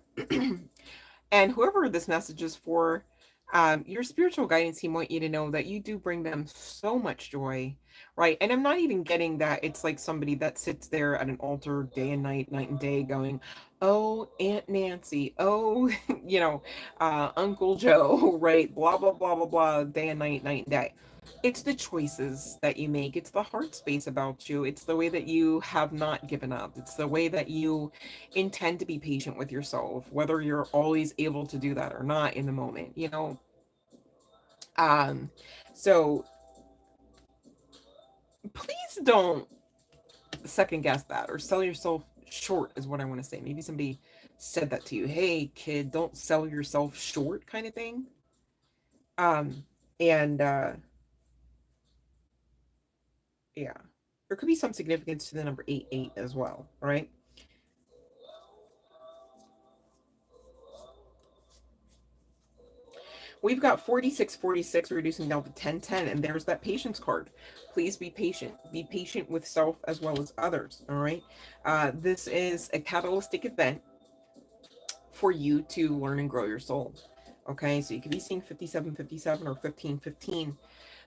And whoever this message is for, your spiritual guidance team want you to know that you do bring them so much joy, right? And I'm not even getting that it's like somebody that sits there at an altar day and night, night and day, going, "Oh, Aunt Nancy, oh, Uncle Joe," right? Blah blah blah blah blah, day and night, night and day. It's the choices that you make. It's the heart space about you. It's the way that you have not given up. It's the way that you intend to be patient with yourself, whether you're always able to do that or not in the moment. Um, so please don't second guess that or sell yourself short, is what I want to say. Maybe somebody said that to you. Hey, kid, don't sell yourself short, kind of thing. And Yeah. There could be some significance to the number 88 as well, right? We've got 4646 reducing down to 1010, and there's that patience card. Please be patient. Be patient with self as well as others, all right? This is a catalytic event for you to learn and grow your soul. Okay, so you could be seeing 5757 or 1515.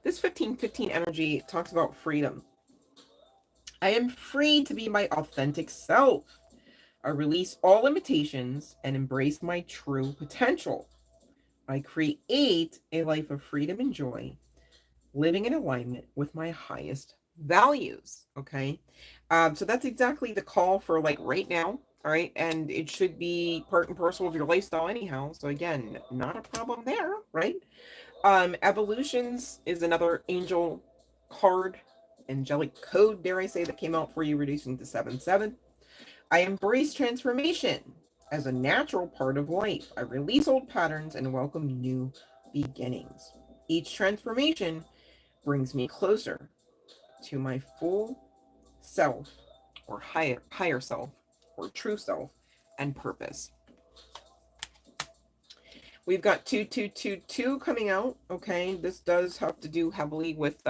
This 1515 energy talks about freedom. I am free to be my authentic self. I release all limitations and embrace my true potential. I create a life of freedom and joy, living in alignment with my highest values. Okay. So that's exactly the call for like right now. All right. And it should be part and parcel of your lifestyle anyhow. So again, not a problem there, right? Evolutions is another angel card, angelic code, dare I say, that came out for you, reducing to 7-7. I embrace transformation as a natural part of life. I release old patterns and welcome new beginnings. Each transformation brings me closer to my full self, or higher self, or true self and purpose. We've got 2222 coming out. Okay, this does have to do heavily with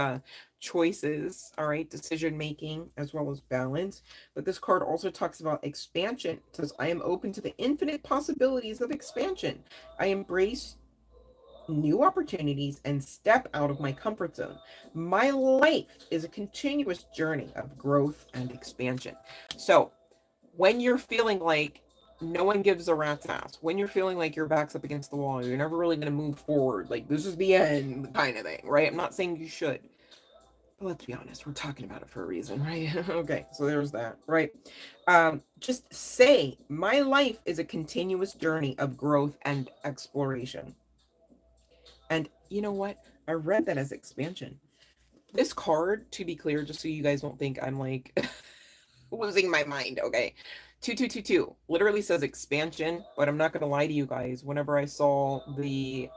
choices, all right, decision making as well as balance. But this card also talks about expansion. It says, I am open to the infinite possibilities of expansion. I embrace new opportunities and step out of my comfort zone. My life is a continuous journey of growth and expansion. So when you're feeling like no one gives a rat's ass, when you're feeling like your back's up against the wall, you're never really going to move forward, like this is the end kind of thing, right? I'm not saying you should, but let's be honest, we're talking about it for a reason, right? Okay, so there's that, right? Just say, my life is a continuous journey of growth and exploration. And you know what? I read that as expansion. This card, to be clear, just so you guys don't think I'm like losing my mind, okay? 2222 literally says expansion, but I'm not going to lie to you guys. Whenever I saw the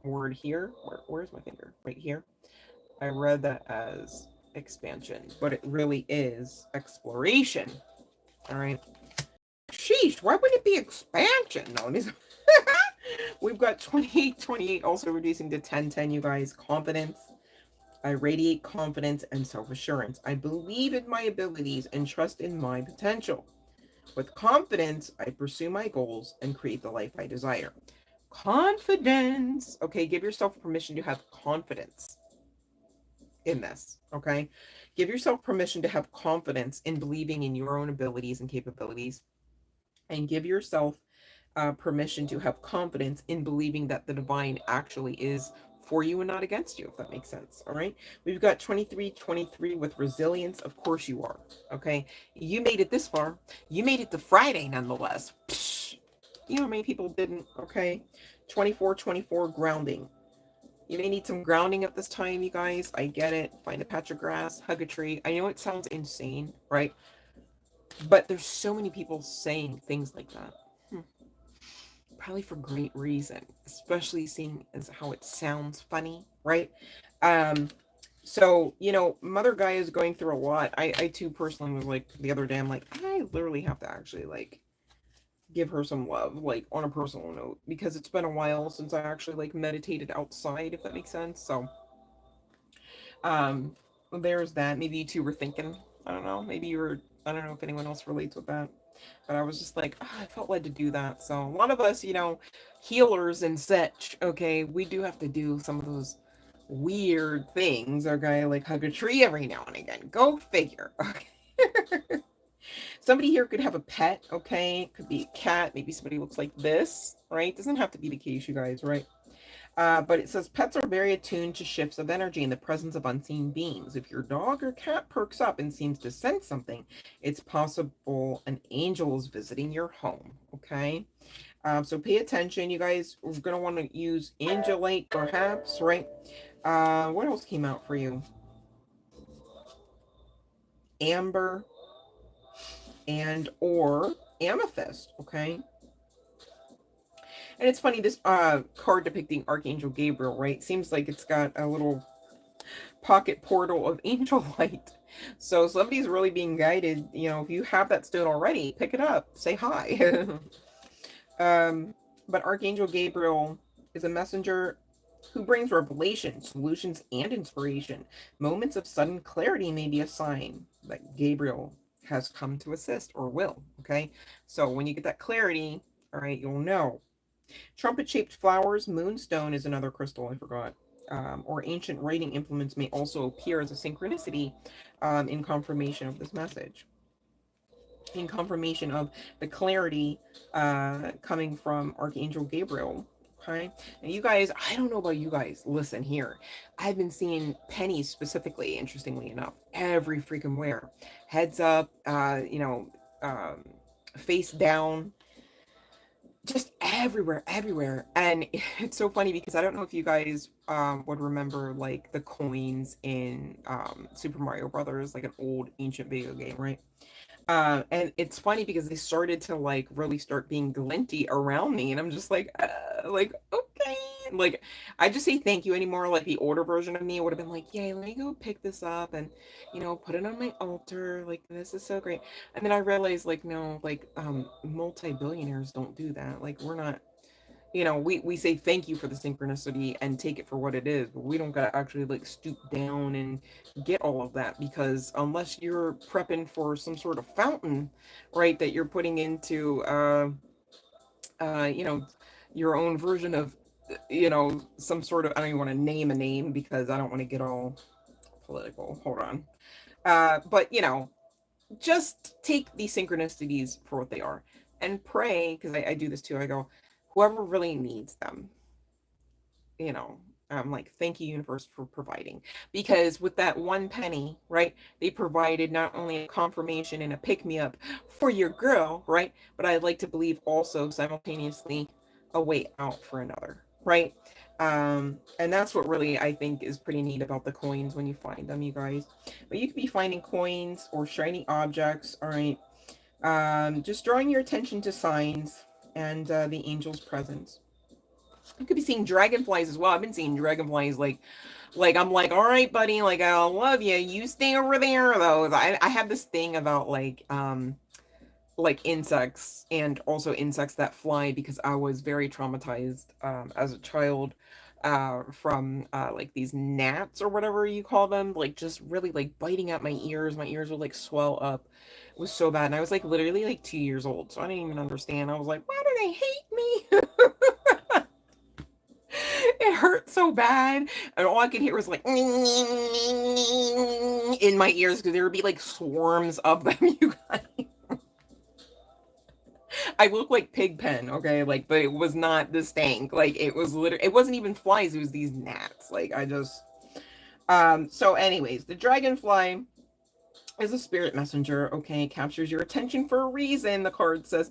word here, where's my finger? Right here. I read that as expansion, but it really is exploration. All right. Sheesh, why would it be expansion? No, we've got 2828 also reducing to 1010, you guys. Confidence. I radiate confidence and self-assurance. I believe in my abilities and trust in my potential. With confidence, I pursue my goals and create the life I desire. Confidence. Okay, give yourself permission to have confidence in this. Okay, give yourself permission to have confidence in believing in your own abilities and capabilities, and give yourself permission to have confidence in believing that the divine actually is for you and not against you, if that makes sense. All right. We've got 2323 with resilience. Of course you are. Okay. You made it this far. You made it to Friday nonetheless. Psh, you know how many people didn't? Okay. 2424 grounding. You may need some grounding at this time, you guys. I get it. Find a patch of grass, hug a tree. I know it sounds insane, right? But there's so many people saying things like that. Probably for great reason, especially seeing as how it sounds funny, right? Um, so Mother Guy is going through a lot. I too personally was like the other day, I'm like, I literally have to actually like give her some love, like on a personal note, because it's been a while since I actually like meditated outside, if that makes sense. So um there's that. Maybe you two were thinking, I don't know, maybe you were, I don't know if anyone else relates with that. But I was just like, I felt led to do that. So a lot of us, healers and such, okay, we do have to do some of those weird things. Okay, like hug a tree every now and again. Go figure. Okay. Somebody here could have a pet, okay? It could be a cat. Maybe somebody looks like this, right? Doesn't have to be the case, you guys, right? But it says pets are very attuned to shifts of energy in the presence of unseen beings. If your dog or cat perks up and seems to sense something, it's possible an angel is visiting your home. Okay. So pay attention. You guys are going to want to use angelite perhaps, right? What else came out for you? Amber and or amethyst. Okay. And it's funny, this card depicting Archangel Gabriel, right? Seems like it's got a little pocket portal of angel light. So somebody's really being guided. You know, if you have that stone already, pick it up, say hi. But Archangel Gabriel is a messenger who brings revelation, solutions, and inspiration. Moments of sudden clarity may be a sign that Gabriel has come to assist or will. Okay, so when you get that clarity, all right, you'll know. Trumpet-shaped flowers, moonstone is another crystal I forgot. Or ancient writing implements may also appear as a synchronicity in confirmation of this message. In confirmation of the clarity coming from Archangel Gabriel. Okay. And you guys, I don't know about you guys. Listen here. I've been seeing pennies specifically, interestingly enough, every freaking where. Heads up, face down, just everywhere, everywhere. And it's so funny because I don't know if you guys would remember like the coins in Super Mario Brothers, like an old ancient video game, right? And it's funny because they started to like really start being glinty around me, and I'm just like okay, like I just say thank you anymore. Like the older version of me would have been like, yay, let me go pick this up and put it on my altar. Like this is so great. And then I realized like no, like multi-billionaires don't do that. Like we're not. We say thank you for the synchronicity and take it for what it is, but we don't gotta actually like stoop down and get all of that because unless you're prepping for some sort of fountain, right, that you're putting into you know, your own version of some sort of I don't even want to name a name because I don't want to get all political. Hold on. But just take these synchronicities for what they are and pray because I do this too. I go, whoever really needs them, you know, like, thank you, universe, for providing. Because with that one penny, right, they provided not only a confirmation and a pick me up for your girl, right, but I'd like to believe also simultaneously a way out for another, right? And that's what really I think is pretty neat about the coins when you find them, you guys. But you could be finding coins or shiny objects, all right? Just drawing your attention to signs and the angel's presence. You could be seeing dragonflies as well. I've been seeing dragonflies like I'm like, all right, buddy, like I love you. You stay over there though. I have this thing about like insects and also insects that fly because I was very traumatized as a child from like these gnats or whatever you call them, like just really like biting at my ears. My ears would like swell up. It was so bad. And I was like literally like 2 years old. So I didn't even understand. I was like, why do they hate me? It hurt so bad, and all I could hear was like in my ears because there would be like swarms of them. You guys, I look like Pigpen, okay, like, but it was not the stank. Like it was literally, it wasn't even flies. It was these gnats. Like I just, So, anyways, the dragonfly is a spirit messenger. Okay, captures your attention for a reason. The card says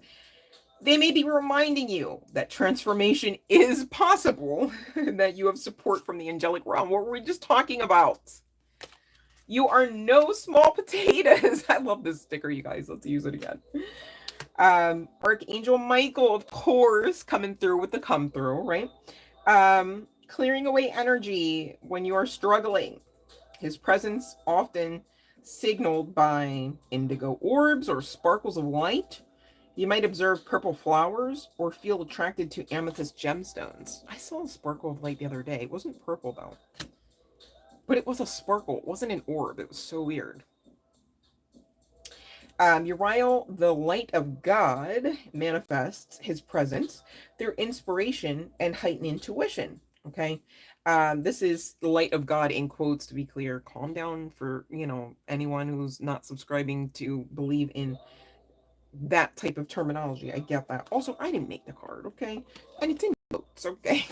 they may be reminding you that transformation is possible and that you have support from the angelic realm. What were we just talking about? You are no small potatoes. I love this sticker, you guys. Let's use it again. Archangel Michael, of course, coming through with the come through, right? Clearing away energy when you are struggling. His presence often signaled by indigo orbs or sparkles of light. You might observe purple flowers or feel attracted to amethyst gemstones. I saw a sparkle of light the other day. It wasn't purple though. But it was a sparkle. It wasn't an orb. It was so weird. Uriel, the light of God, manifests his presence through inspiration and heightened intuition. Okay. This is the light of God in quotes, to be clear. Calm down for, anyone who's not subscribing to believe in that type of terminology. I get that. Also, I didn't make the card, okay? And it's in notes, okay?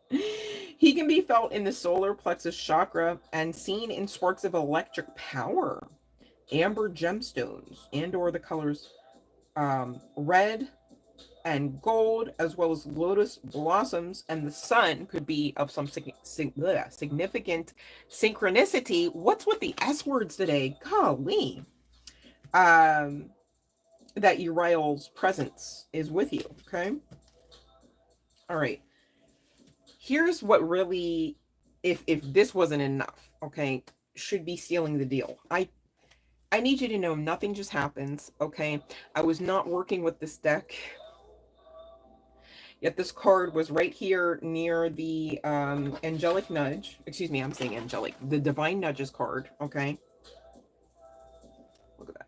He can be felt in the solar plexus chakra and seen in sparks of electric power, amber gemstones, and or the colors red and gold, as well as lotus blossoms, and the sun could be of some significant synchronicity. What's with the S words today? Golly. That Uriel's presence is with you, okay? All right. Here's what really if this wasn't enough, okay, should be sealing the deal. I need you to know nothing just happens, okay? I was not working with this deck, yet this card was right here near the angelic nudge. Excuse me, I'm saying angelic. The divine nudges card, okay? Look at that.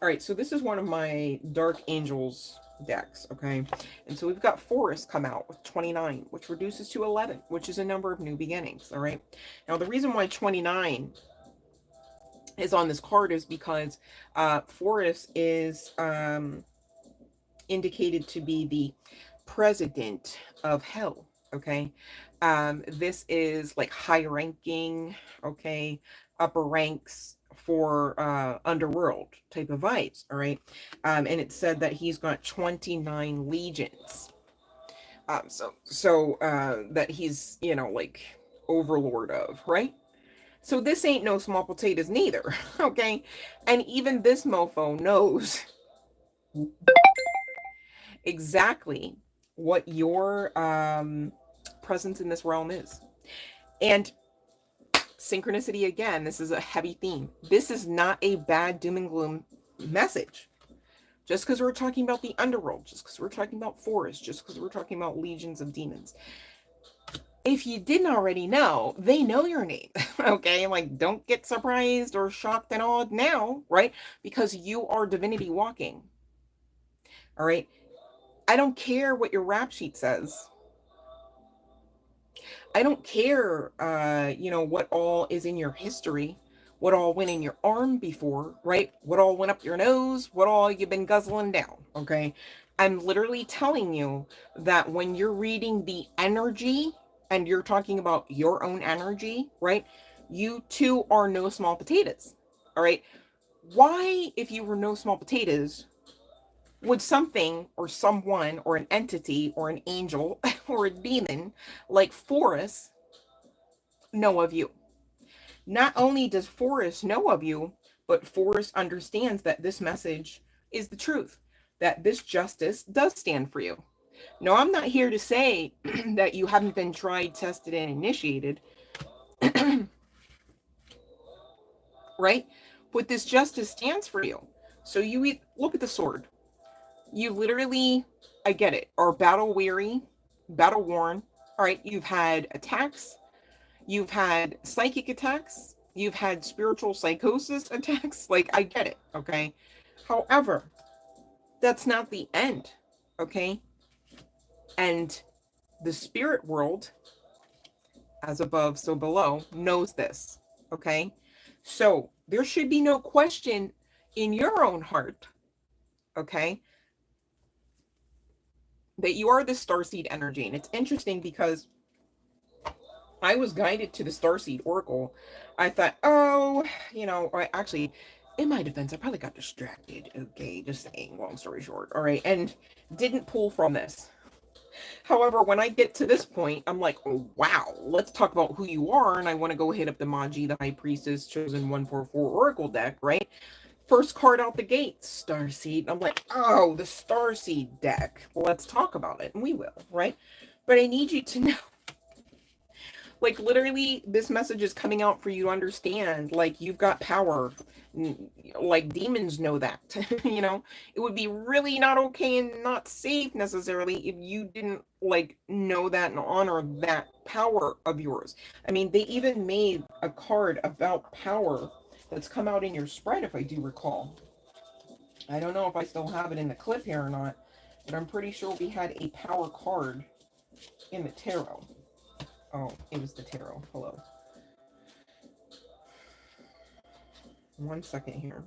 All right, so this is one of my dark angels decks, okay? And so we've got Forest come out with 29, which reduces to 11, which is a number of new beginnings, all right? Now, the reason why 29 is on this card is because Forest is indicated to be the president of hell, okay? This is like high ranking, okay, upper ranks for underworld type of vibes, all right? And it said that he's got 29 legions. So that he's, you know, like overlord of, right? So this ain't no small potatoes neither, okay? And even this mofo knows exactly what your presence in this realm is. And synchronicity, again, this is a heavy theme. This is not a bad doom and gloom message. Just because we're talking about the underworld, just because we're talking about forests, just because we're talking about legions of demons. If you didn't already know, they know your name, okay? Like, don't get surprised or shocked and awed now, right? Because you are divinity walking, all right? I don't care what your rap sheet says. I don't care, you know, what all is in your history, what all went in your arm before, right? What all went up your nose, what all you've been guzzling down, okay? I'm literally telling you that when you're reading the energy and you're talking about your own energy, right? You too are no small potatoes, all right? Why, if you were no small potatoes, would something or someone or an entity or an angel or a demon like Forrest know of you? Not only does Forrest know of you, but Forrest understands that this message is the truth, that this justice does stand for you. No, I'm not here to say that you haven't been tried, tested, and initiated, right? But this justice stands for you. So you look at the sword. You literally, I get it, are battle weary, battle worn. All right, you've had attacks, you've had psychic attacks, you've had spiritual psychosis attacks. Like, I get it, okay? However, that's not the end, okay? And the spirit world, as above, so below, knows this, okay? So there should be no question in your own heart, okay, that you are the starseed energy. And it's interesting because I was guided to the Starseed Oracle. I thought, oh, you know, or actually, in my defense, I probably got distracted. Okay, just saying, long story short. All right, and didn't pull from this. However, when I get to this point, I'm like, oh, wow, let's talk about who you are. And I want to go hit up the Maji, the High Priestess, chosen 144 Oracle deck, right? First card out the gate, Starseed. I'm like, oh, the Starseed deck. Well, let's talk about it. And we will, right? But I need you to know, like, literally, this message is coming out for you to understand, like, you've got power. Like, demons know that. You know, it would be really not okay and not safe necessarily if you didn't, like, know that and honor that power of yours. I mean, they even made a card about power that's come out in your spread, if I do recall. I don't know if I still have it in the clip here or not, but I'm pretty sure we had a power card in the tarot. Oh, it was the tarot. Hello. 1 second here.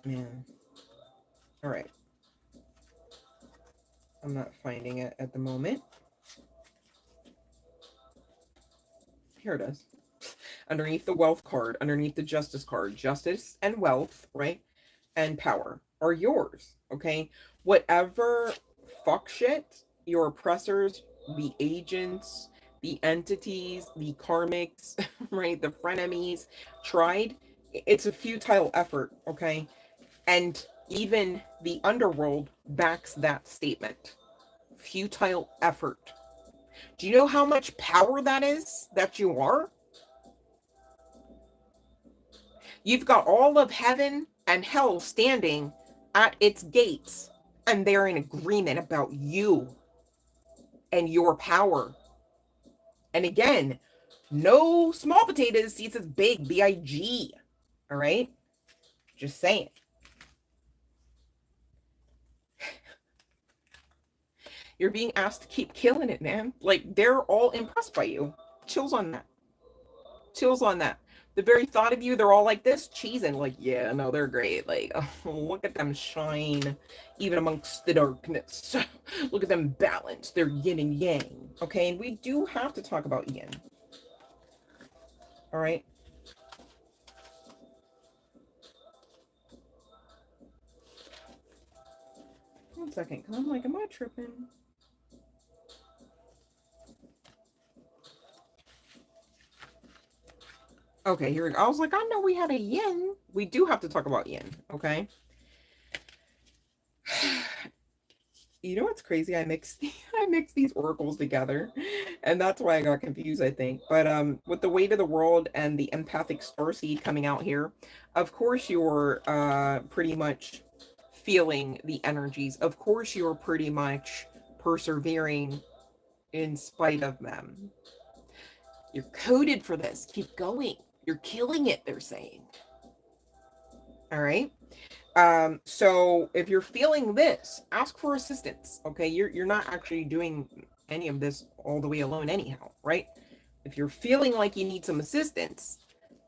Man. All right. I'm not finding it at the moment. Here it is. Underneath the wealth card, underneath the justice card, justice and wealth, right? And power are yours, okay? Whatever fuck shit your oppressors, the agents, the entities, the karmics, right? The frenemies tried, it's a futile effort, okay? And even the underworld backs that statement. futile effort. Do you know how much power that is that you are? You've got all of heaven and hell standing at its gates, and they're in agreement about you and your power. And again, no small potatoes seeds is big, B-I-G. All right? Just saying. You're being asked to keep killing it, man. Like, they're all impressed by you. Chills on that. Chills on that. The very thought of you, they're all like this, cheesing. Like, yeah, no, they're great. Like, oh, look at them shine, even amongst the darkness. Look at them balance. They're yin and yang. Okay, and we do have to talk about yin. All right? One second, because I'm like, am I tripping? Okay, here we go. I was like, I know we had a yin. We do have to talk about yin, okay? You know what's crazy? I mixed these oracles together, and that's why I got confused, I think. But with the weight of the world and the empathic starseed coming out here, of course you're pretty much feeling the energies. Of course you're pretty much persevering in spite of them. You're coded for this. Keep going. You're killing it, they're saying. All right. So if you're feeling this, ask for assistance. Okay. You're not actually doing any of this all the way alone anyhow, right? If you're feeling like you need some assistance,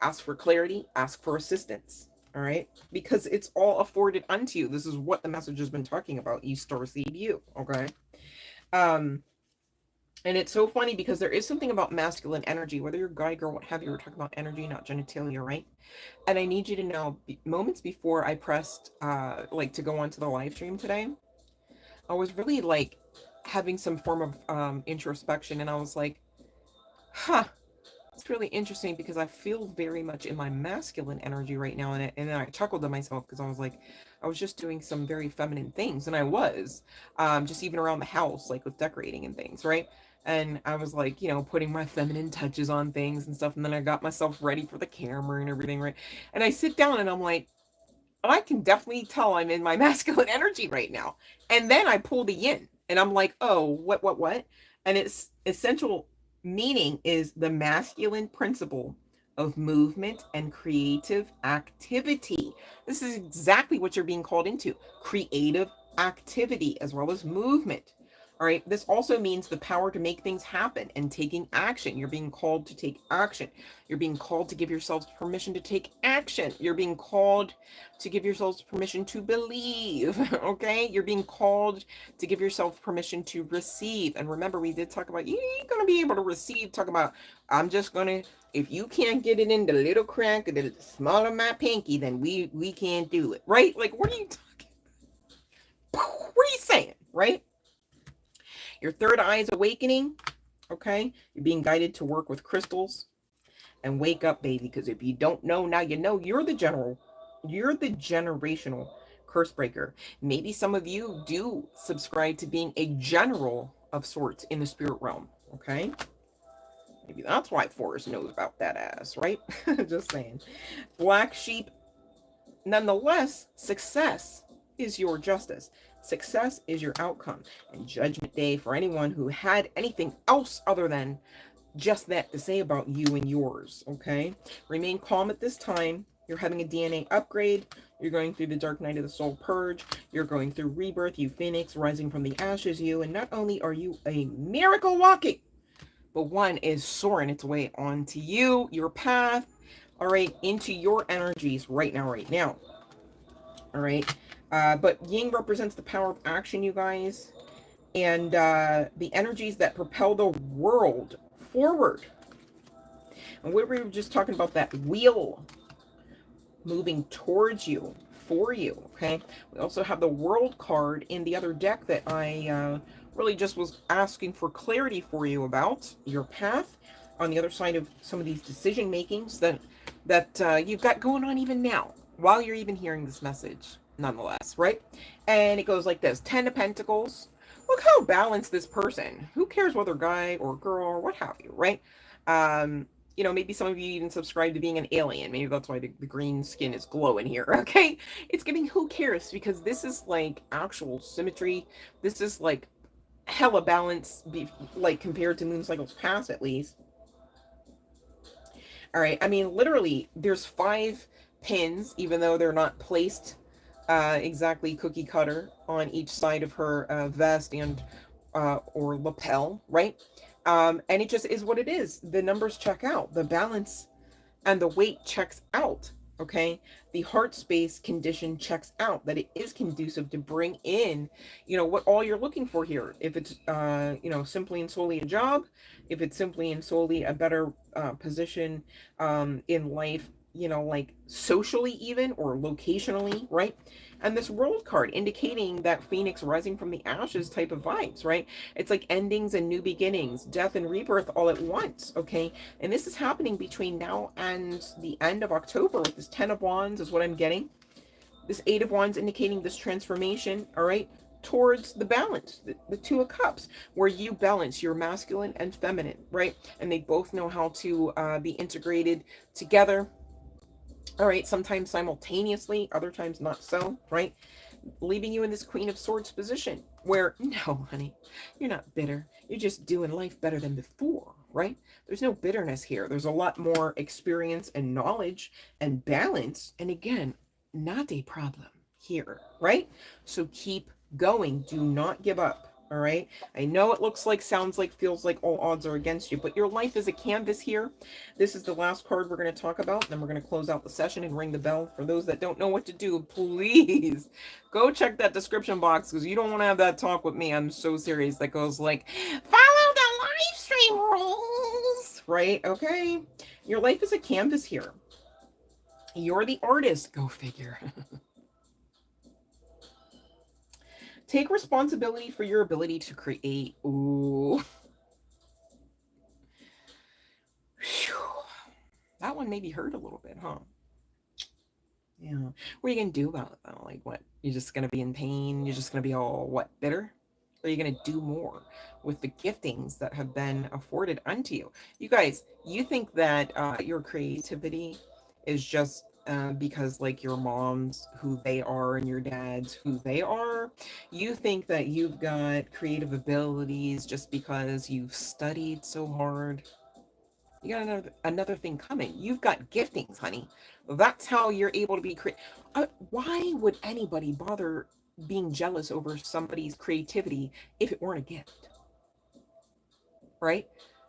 ask for clarity, ask for assistance. All right. Because it's all afforded unto you. This is what the message has been talking about. You starseed you. Okay. And it's so funny because there is something about masculine energy, whether you're guy, girl, what have you, we're talking about energy, not genitalia, right? And I need you to know, moments before I pressed, like to go onto the live stream today, I was really like having some form of introspection, and I was like, huh, it's really interesting because I feel very much in my masculine energy right now. And then I chuckled to myself because I was like, I was just doing some very feminine things, and I was, just even around the house, like with decorating and things, right? And I was like, you know, putting my feminine touches on things and stuff. And then I got myself ready for the camera and everything, right? And I sit down and I'm like, I can definitely tell I'm in my masculine energy right now. And then I pull the yin and I'm like, oh, what? And its essential meaning is the masculine principle of movement and creative activity. This is exactly what you're being called into: creative activity as well as movement. All right. This also means the power to make things happen and taking action. You're being called to take action. You're being called to give yourselves permission to take action. You're being called to give yourselves permission to believe. Okay. You're being called to give yourself permission to receive. And remember, we did talk about, you ain't going to be able to receive. Talk about, I'm just going to, if you can't get it in the little crack of the small of my pinky, then we can't do it. Right? Like, what are you talking? What are you saying? Right? Your third eye is awakening, okay? You're being guided to work with crystals. And wake up, baby, because if you don't know, now you know. You're the generational curse breaker. Maybe some of you do subscribe to being a general of sorts in the spirit realm, okay? Maybe that's why Forrest knows about that ass, right? Just saying. Black sheep, nonetheless, success is your justice. Success is your outcome. And judgment day for anyone who had anything else other than just that to say about you and yours, okay? Remain calm at this time. You're having a DNA upgrade. You're going through the dark night of the soul purge. You're going through rebirth, you phoenix, rising from the ashes, you. And not only are you a miracle walking, but one is soaring its way onto you, your path, all right, into your energies right now. All right. But yin represents the power of action, you guys, and the energies that propel the world forward. And we were just talking about that wheel moving towards you, for you, okay? We also have the world card in the other deck that I really just was asking for clarity for you about your path on the other side of some of these decision makings that you've got going on even now, while you're even hearing this message, nonetheless, right? And it goes like this: 10 of Pentacles, look how balanced this person. Who cares whether guy or girl or what have you, right? Maybe some of you even subscribe to being an alien. Maybe that's why the green skin is glowing here. Okay, it's giving who cares, because this is like actual symmetry. This is like hella balance, like compared to moon cycles past at least. All right, I mean literally, there's 5 pins, even though they're not placed exactly cookie cutter on each side of her vest and or lapel, right? And it just is what it is. The numbers check out. The balance and the weight checks out. Okay, the heart space condition checks out, that it is conducive to bring in, what all you're looking for here. If it's simply and solely a job, if it's simply and solely a better position in life, like socially even, or locationally, right? And this world card indicating that phoenix rising from the ashes type of vibes, right? It's like endings and new beginnings, death and rebirth all at once. Okay, and this is happening between now and the end of October. With this 10 of wands is what I'm getting. This 8 of wands indicating this transformation, all right, towards the balance, the 2 of cups, where you balance your masculine and feminine, right? And they both know how to be integrated together. All right, sometimes simultaneously, other times not so, right? Leaving you in this Queen of Swords position where, no, honey, you're not bitter. You're just doing life better than before, right? There's no bitterness here. There's a lot more experience and knowledge and balance. And again, not a problem here, right? So keep going. Do not give up. All right. I know it looks like, sounds like, feels like all odds are against you, but your life is a canvas here. This is the last card we're going to talk about. Then we're going to close out the session and ring the bell. For those that don't know what to do, please go check that description box, because you don't want to have that talk with me. I'm so serious. That goes like, follow the live stream rules, right? Okay. Your life is a canvas here. You're the artist. Go figure. Take responsibility for your ability to create. Ooh. Whew. That one maybe hurt a little bit, huh? Yeah. What are you going to do about it, though? Like, what? You're just going to be in pain? You're just going to be all, what, bitter? Or are you going to do more with the giftings that have been afforded unto you? You guys, you think that your creativity is just because, like, your mom's who they are and your dad's who they are? You think that you've got creative abilities just because you've studied so hard? You got another thing coming. You've got giftings, honey. That's how you're able to be creative. Why would anybody bother being jealous over somebody's creativity if it weren't a gift? Right?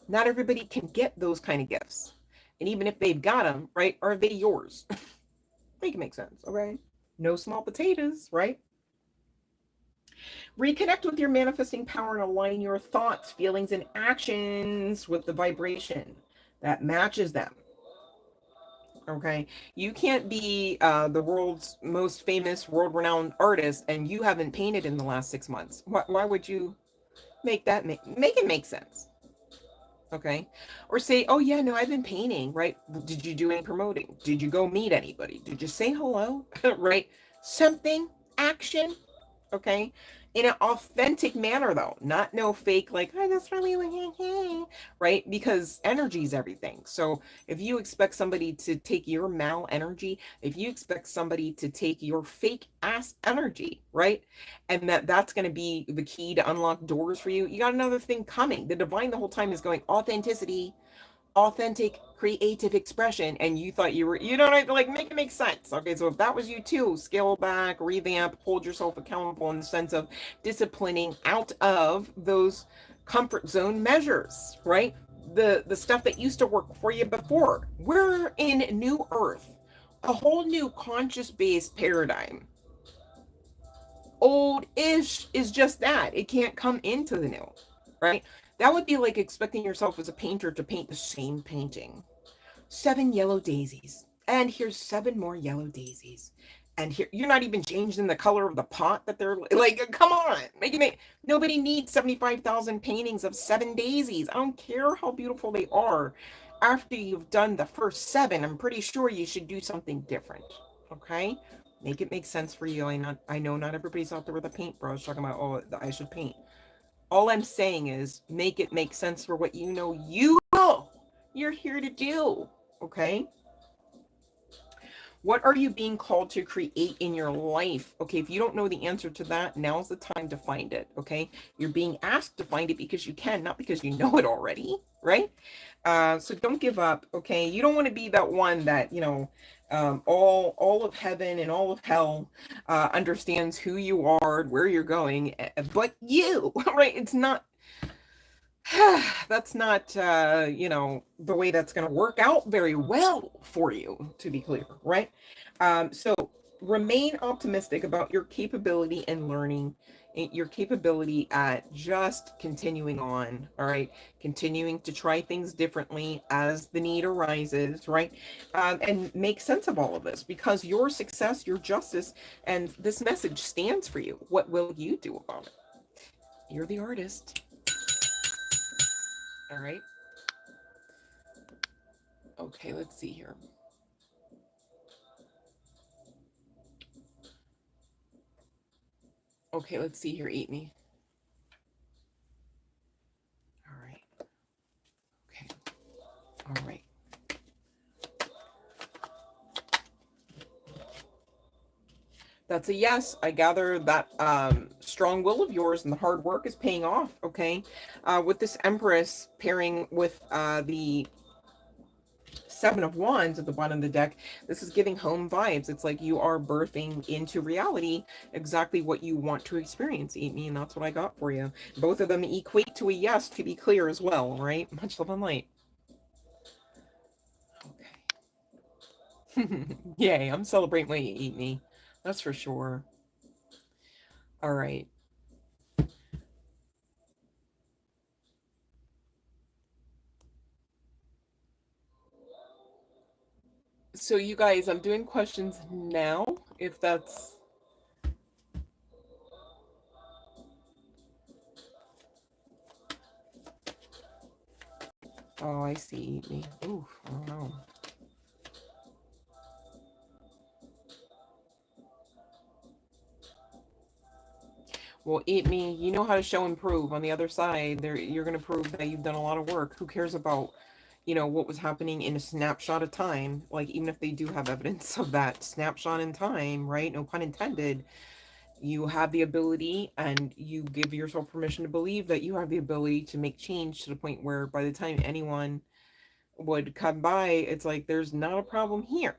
Not everybody can get those kind of gifts. And even if they've got them, right, are they yours? Make it make sense, okay? No small potatoes, right? Reconnect with your manifesting power and align your thoughts, feelings, and actions with the vibration that matches them. Okay, you can't be the world's most famous, world-renowned artist and you haven't painted in the last 6 months. Why would you make that make it make sense? Okay, or say, oh yeah, no, I've been painting, right? Did you do any promoting? Did you go meet anybody? Did you say hello? Right? Something, action. Okay, in an authentic manner though, not no fake, like I just really like, right? Because energy is everything. So if you expect somebody to take your mal energy, if you expect somebody to take your fake ass energy, right, and that's going to be the key to unlock doors for you, you got another thing coming. The divine the whole time is going authenticity, authentic creative expression, and you thought you were, like, make it make sense. Okay, so if that was you too, scale back, revamp, hold yourself accountable in the sense of disciplining out of those comfort zone measures, right? The stuff that used to work for you before. We're in new earth, a whole new conscious based paradigm. Old ish is just that, it can't come into the new, right? That would be like expecting yourself as a painter to paint the same painting. 7 yellow daisies. And here's 7 more yellow daisies. And here, you're not even changing the color of the pot that they're like, come on, nobody needs 75,000 paintings of 7 daisies. I don't care how beautiful they are. After you've done the first 7, I'm pretty sure you should do something different. Okay? Make it make sense for you. I know not everybody's out there with a paintbrush talking about, oh, I should paint. All I'm saying is make it make sense for what you know you're here to do. Okay? What are you being called to create in your life? Okay, if you don't know the answer to that, now's the time to find it. Okay, you're being asked to find it because you can, not because you know it already, right? So don't give up. Okay, you don't want to be that one that all of heaven and all of hell understands who you are, where you're going, but you, right? It's not that's not the way that's going to work out very well for you, to be clear, right? So remain optimistic about your capability and learning, your capability at just continuing on, all right, continuing to try things differently as the need arises, right? And make sense of all of this, because your success, your justice, and this message stands for you. What will you do about it? You're the artist. All right. Okay, let's see here. Okay, let's see here. Eat me. All right. Okay. All right. That's a yes. I gather that strong will of yours and the hard work is paying off. Okay. With this Empress pairing with the Seven of Wands at the bottom of the deck, this is giving home vibes. It's like you are birthing into reality exactly what you want to experience, Eat me, and that's what I got for you. Both of them equate to a yes, to be clear as well, right? Much love and light. Okay. Yay, I'm celebrating when you eat me. That's for sure. All right. So you guys, I'm doing questions now, if that's... Oh, I see. Eat me. Ooh, I don't know. Well, eat me. You know how to show and prove. On the other side, there you're gonna prove that you've done a lot of work. Who cares about, what was happening in a snapshot of time? Like, even if they do have evidence of that snapshot in time, right? No pun intended. You have the ability, and you give yourself permission to believe that you have the ability to make change to the point where by the time anyone would come by, it's like there's not a problem here.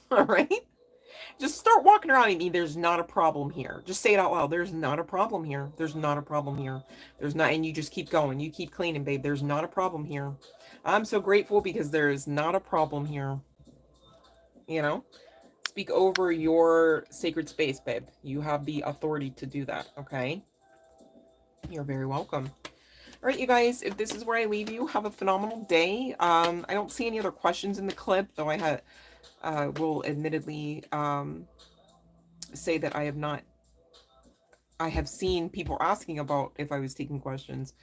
All right? Just start walking around and me. There's not a problem here. Just say it out loud. There's not a problem here. There's not a problem here. There's not, and you just keep going. You keep cleaning, babe. There's not a problem here. I'm so grateful because there is not a problem here. You know, speak over your sacred space, babe. You have the authority to do that. Okay. You're very welcome. All right, you guys, if this is where I leave you, have a phenomenal day. I don't see any other questions in the clip, though I had will admittedly say that I have seen people asking about if I was taking questions.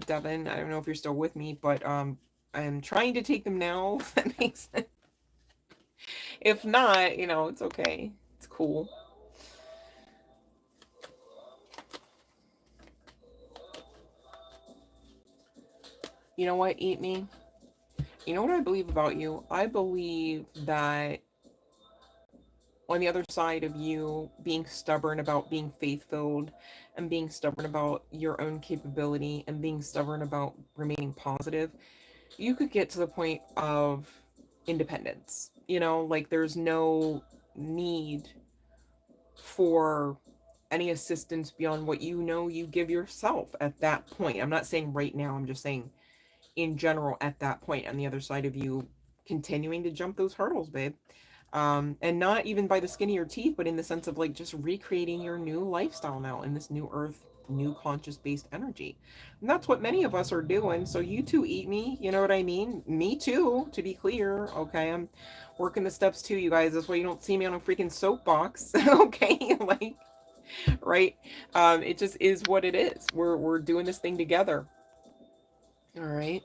Devin, I don't know if you're still with me, but I'm trying to take them now. If that makes sense. If not, it's okay. It's cool. You know what, Eat Me? You know what I believe about you? I believe that on the other side of you being stubborn about being faith-filled and being stubborn about your own capability and being stubborn about remaining positive, you could get to the point of independence. Like there's no need for any assistance beyond what you give yourself at that point. I'm not saying right now, I'm just saying in general at that point on the other side of you continuing to jump those hurdles, babe. And not even by the skin of your teeth, but in the sense of like just recreating your new lifestyle now in this new earth, new conscious based energy. And that's what many of us are doing. So you too, Eat Me, you know what I mean? Me too, to be clear. Okay, I'm working the steps too, you guys. That's why you don't see me on a freaking soapbox. Okay, like, right? It just is what it is. We're doing this thing together. All right.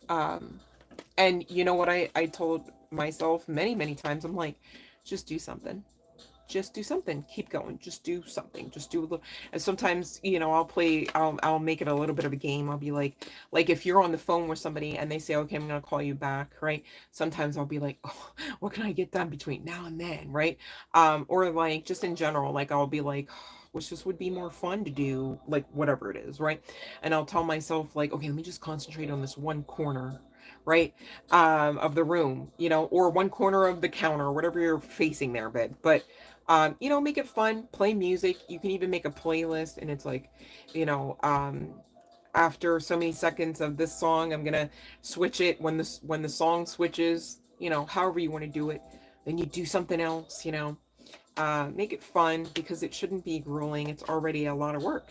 Um, and you know what I told myself many, many times? I'm like, just do something. just do something, keep going, just do something, just do a little. And sometimes, I'll make it a little bit of a game. I'll be like if you're on the phone with somebody and they say, okay, I'm gonna call you back, right? Sometimes I'll be like, oh, what can I get done between now and then, right? Or like just in general, like I'll be like, which just would be more fun to do, like whatever it is, right? And I'll tell myself like, okay, let me just concentrate on this one corner, right, of the room, or one corner of the counter, whatever you're facing there, but make it fun, play music. You can even make a playlist, and it's like, you know, um, after so many seconds of this song, I'm gonna switch it when the song switches, however you want to do it. Then you do something else, make it fun because it shouldn't be grueling. It's already a lot of work.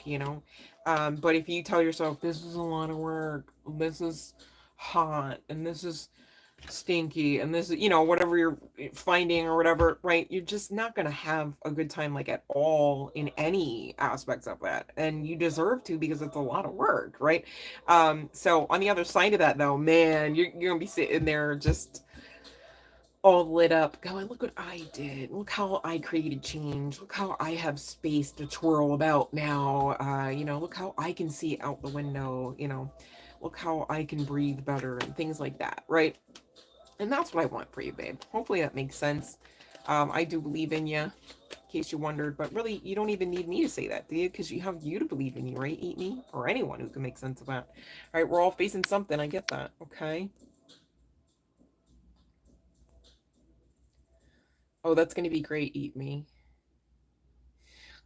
But if you tell yourself, this is a lot of work, this is hot, and this is stinky, and this is, whatever you're finding or whatever, right? You're just not going to have a good time, like at all, in any aspects of that. And you deserve to, because it's a lot of work, right? So on the other side of that, though, man, you're going to be sitting there just all lit up going, look what I did, look how I created change, look how I have space to twirl about now, look how I can see out the window, look how I can breathe better, and things like that, right? And that's what I want for you, babe. Hopefully that makes sense. I do believe in you, in case you wondered, but really, you don't even need me to say that, do you? Because you have you to believe in you, right? Eat me, or anyone who can make sense of that. All right, we're all facing something. I get that. Okay. Oh, that's gonna be great. Eat me.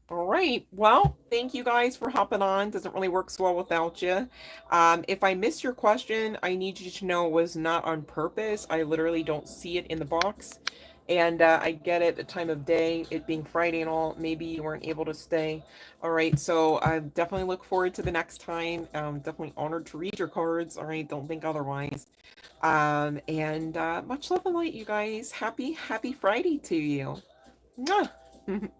All right. Well, thank you guys for hopping on. Doesn't really work so well without you. If I missed your question, I need you to know it was not on purpose. I literally don't see it in the box. And I get it, the time of day, it being Friday and all, maybe you weren't able to stay. All right. So I definitely look forward to the next time. Definitely honored to read your cards. All right. Don't think otherwise. And much love and light, you guys. Happy Friday to you. Mwah.